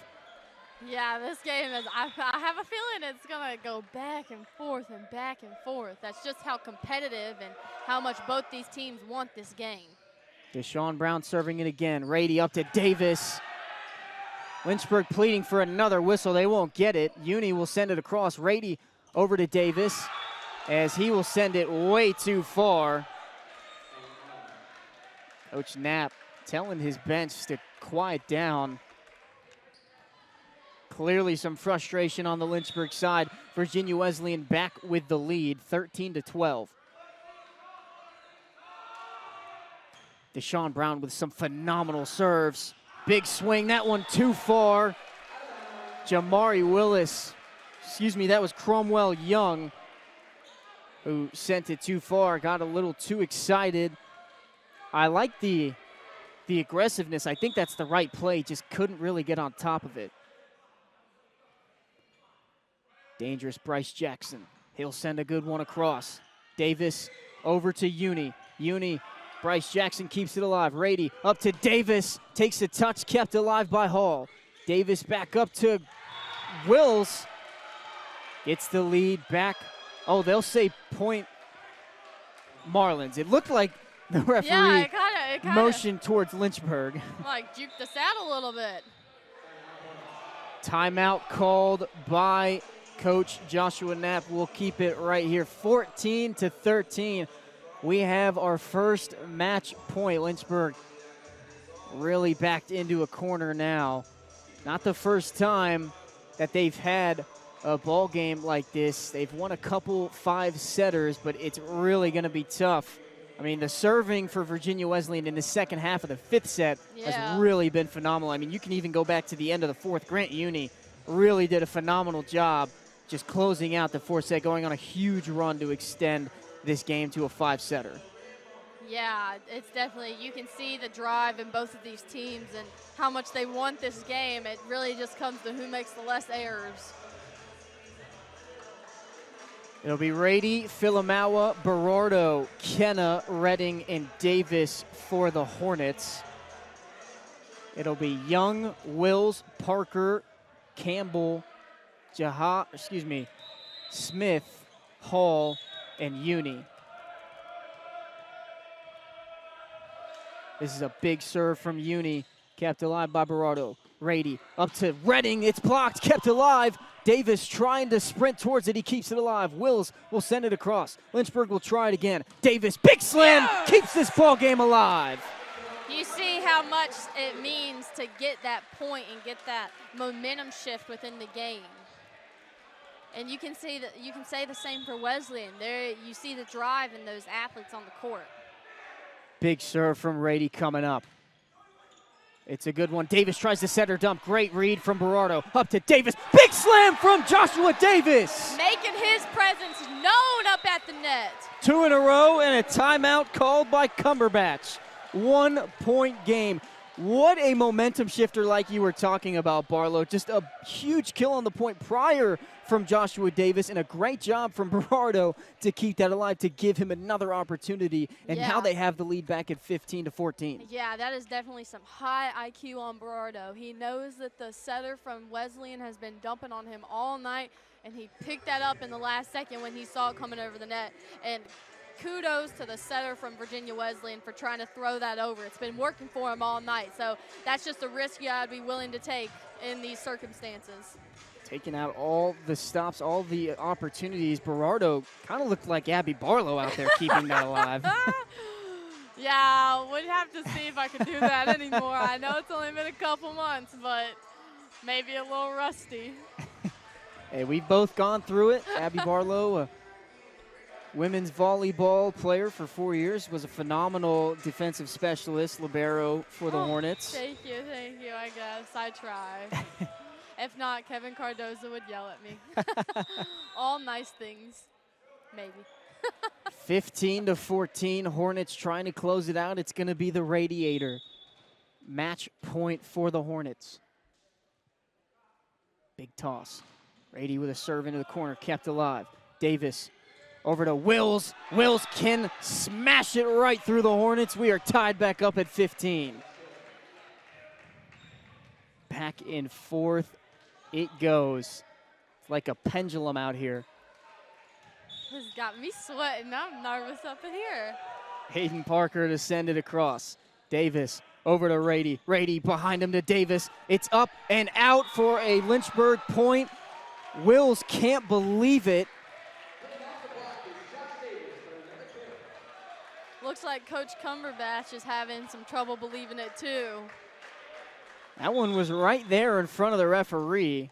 Yeah, this game is, I have a feeling it's going to go back and forth and back and forth. That's just how competitive and how much both these teams want this game. Deshaun Brown serving it again. Rady up to Davis. Lynchburg pleading for another whistle. They won't get it. Uni will send it across. Rady over to Davis as he will send it way too far. Coach Knapp telling his bench to quiet down. Clearly some frustration on the Lynchburg side. Virginia Wesleyan back with the lead, 13-12. Deshaun Brown with some phenomenal serves. Big swing, that one too far. Jamari Willis that was Cromwell Young who sent it too far, got a little too excited. I like the aggressiveness. I think that's the right play, just couldn't really get on top of it. Dangerous Bryce Jackson. He'll send a good one across. Davis over to Uni. Bryce Jackson keeps it alive. Rady up to Davis. Takes a touch, kept alive by Hall. Davis back up to Wills. Gets the lead back. Oh, they'll say point Marlins. It looked like the referee it kinda motioned towards Lynchburg. Like juked us out a little bit. Timeout called by Coach Joshua Knapp. We'll keep it right here. 14-13. We have our first match point. Lynchburg really backed into a corner now. Not the first time that they've had a ball game like this. They've won a couple 5-setters, but it's really going to be tough. I mean, the serving for Virginia Wesleyan in the second half of the 5th set has really been phenomenal. I mean, you can even go back to the end of the 4th. Grant Uni really did a phenomenal job just closing out the 4th set, going on a huge run to extend this game to a 5-setter. Yeah, it's definitely, you can see the drive in both of these teams and how much they want this game. It really just comes to who makes the less errors. It'll be Rady, Filamawa, Berardo, Kenna, Redding, and Davis for the Hornets. It'll be Young, Wills, Parker, Campbell, Smith, Hall, and Uni. This is a big serve from Uni, kept alive by Berardo. Rady up to Redding, it's blocked, kept alive. Davis trying to sprint towards it, he keeps it alive. Wills will send it across. Lynchburg will try it again. Davis, big slam, keeps this ball game alive. You see how much it means to get that point and get that momentum shift within the game. And you can say the same for Wesleyan. There you see the drive in those athletes on the court. Big serve from Rady coming up. It's a good one. Davis tries to set her dump. Great read from Berardo. Up to Davis. Big slam from Joshua Davis. Making his presence known up at the net. 2 in a row and a timeout called by Cumberbatch. 1-point game. What a momentum shifter like you were talking about, Barlow. Just a huge kill on the point prior from Joshua Davis, and a great job from Berardo to keep that alive, to give him another opportunity, and now they have the lead back at 15-14. Yeah, that is definitely some high IQ on Berardo. He knows that the setter from Wesleyan has been dumping on him all night, and he picked that up in the last second when he saw it coming over the net. And kudos to the setter from Virginia Wesleyan for trying to throw that over. It's been working for him all night, so that's just a risk I'd be willing to take in these circumstances. Taking out all the stops, all the opportunities. Berardo kind of looked like Abby Barlow out there keeping that alive. Yeah, would have to see if I could do that anymore. I know it's only been a couple months, but maybe a little rusty. Hey, we've both gone through it. Abby Barlow, a women's volleyball player for 4 years, was a phenomenal defensive specialist, libero for the Hornets. Thank you, I guess. I try. If not, Kevin Cardoza would yell at me. All nice things, maybe. 15-14, Hornets trying to close it out. It's going to be the Radiator. Match point for the Hornets. Big toss. Rady with a serve into the corner, kept alive. Davis over to Wills. Wills can smash it right through the Hornets. We are tied back up at 15. Back in 4th it goes. It's like a pendulum out here. This got me sweating. I'm nervous up in here. Hayden Parker to send it across. Davis over to Rady. Rady behind him to Davis. It's up and out for a Lynchburg point. Wills can't believe it. Looks like Coach Cumberbatch is having some trouble believing it too. That one was right there in front of the referee.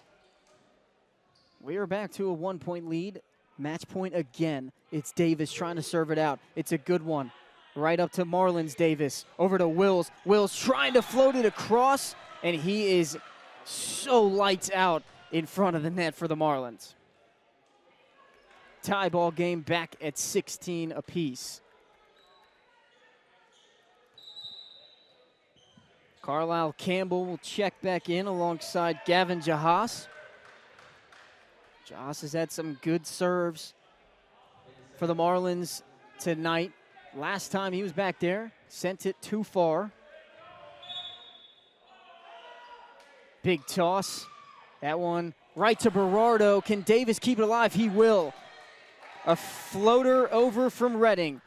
We are back to a 1-point lead. Match point again. It's Davis trying to serve it out. It's a good one. Right up to Marlins. Davis over to Wills. Wills trying to float it across, and he is so lights out in front of the net for the Marlins. tie ball game back at 16 apiece. Carlisle Campbell will check back in alongside Gavin Jahas. Jahas has had some good serves for the Marlins tonight. Last time he was back there, sent it too far. Big toss. That one right to Berardo. Can Davis keep it alive? He will. A floater over from Redding.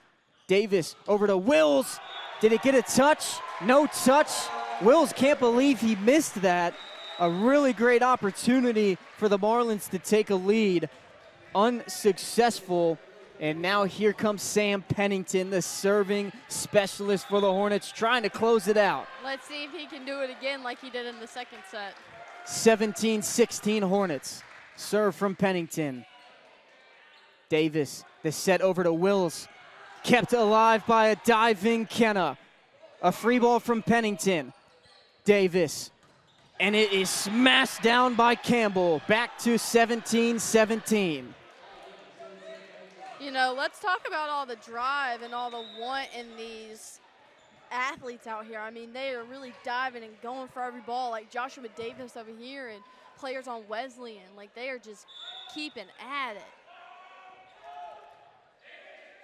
Davis over to Wills. Did it get a touch? No touch. Wills can't believe he missed that. A really great opportunity for the Marlins to take a lead. Unsuccessful. And now here comes Sam Pennington, the serving specialist for the Hornets, trying to close it out. Let's see if he can do it again like he did in the second set. 17-16 Hornets. Serve from Pennington. Davis, the set over to Wills. Kept alive by a diving Kenna. A free ball from Pennington. Davis. And it is smashed down by Campbell. Back to 17-17. You know, let's talk about all the drive and all the want in these athletes out here. I mean, they are really diving and going for every ball, like Joshua Davis over here and players on Wesleyan. Like, they are just keeping at it.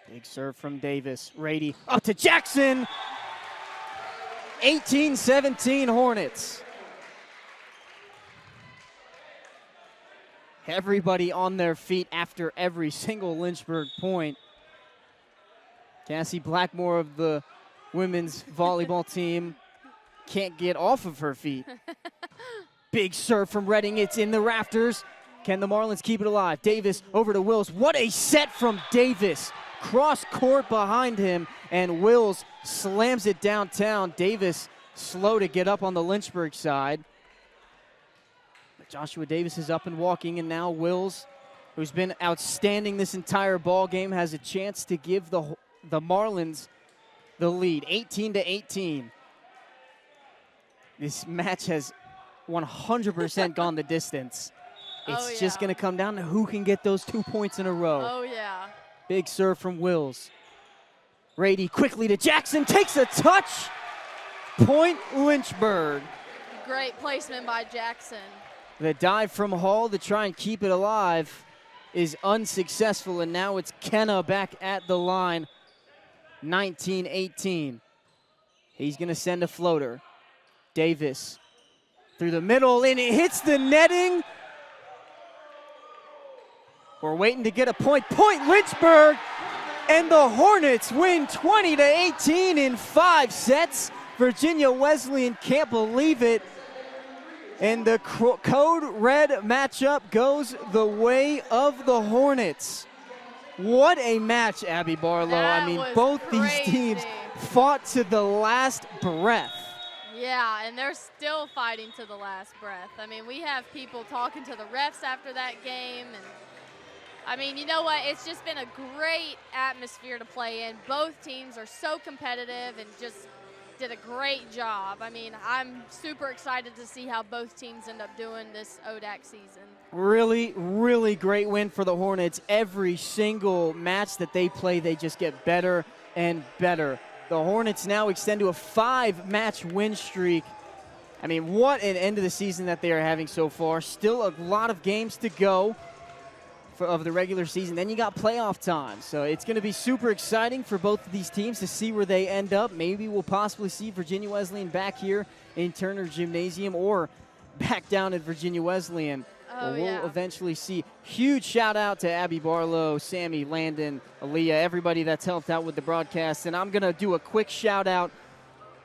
Big serve from Davis. Rady up to Jackson. 18-17 Hornets. Everybody on their feet after every single Lynchburg point. Cassie Blackmore of the women's volleyball team can't get off of her feet. Big serve from Redding. It's in the rafters. Can the Marlins keep it alive? Davis over to Wills. What a set from Davis. Cross court behind him, and Wills slams it downtown. Davis slow to get up on the Lynchburg side. Joshua Davis is up and walking, and now Wills, who's been outstanding this entire ball game, has a chance to give the Marlins the lead, 18-18. This match has 100% gone the distance. It's just going to come down to who can get those 2 points in a row. Oh, yeah. Big serve from Wills. Rady quickly to Jackson, takes a touch. Point Lynchburg. Great placement by Jackson. The dive from Hall to try and keep it alive is unsuccessful, and now it's Kenna back at the line, 19-18. He's going to send a floater. Davis through the middle, and it hits the netting. We're waiting to get a point. Point Lynchburg, and the Hornets win 20-18 in 5 sets. Virginia Wesleyan can't believe it. And the code red matchup goes the way of the Hornets. What a match, Abby Barlow. That I mean, was both crazy. these teams fought to the last breath. Yeah, and they're still fighting to the last breath. I mean, we have people talking to the refs after that game. And I mean, you know what? It's just been a great atmosphere to play in. Both teams are so competitive and just did a great job. I mean, I'm super excited to see how both teams end up doing this ODAC season. Really, really great win for the Hornets. Every single match that they play, they just get better and better. The Hornets now extend to a 5-match win streak. I mean, what an end of the season that they are having so far. Still a lot of games to go of the regular season. Then you got playoff time. So it's going to be super exciting for both of these teams to see where they end up. Maybe we'll possibly see Virginia Wesleyan back here in Turner Gymnasium or back down at Virginia Wesleyan. Oh, we'll eventually see. Huge shout out to Abby Barlow, Sammy, Landon, Aaliyah, everybody that's helped out with the broadcast. And I'm going to do a quick shout out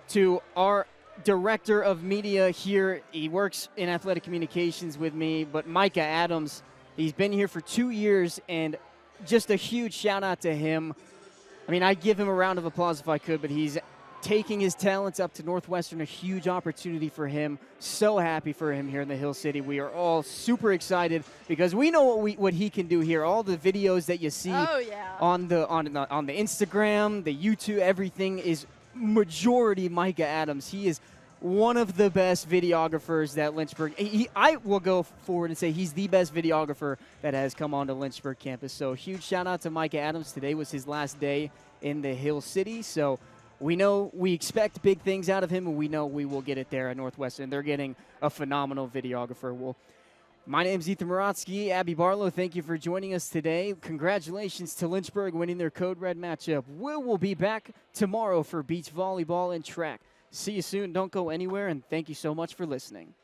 to our director of media here. He works in athletic communications with me, but Micah Adams. He's been here for 2 years, and just a huge shout-out to him. I mean, I'd give him a round of applause if I could, but he's taking his talents up to Northwestern, a huge opportunity for him. So happy for him here in the Hill City. We are all super excited because we know what he can do here. All the videos that you see on the Instagram, the YouTube, everything is majority Micah Adams. He is one of the best videographers that Lynchburg – I will go forward and say he's the best videographer that has come onto Lynchburg campus. So huge shout-out to Mike Adams. Today was his last day in the Hill City. So we expect big things out of him, and we know we will get it there at Northwestern. They're getting a phenomenal videographer. Well, my name's Ethan Morotsky. Abby Barlow, thank you for joining us today. Congratulations to Lynchburg winning their Code Red matchup. We'll be back tomorrow for beach volleyball and track. See you soon. Don't go anywhere, and thank you so much for listening.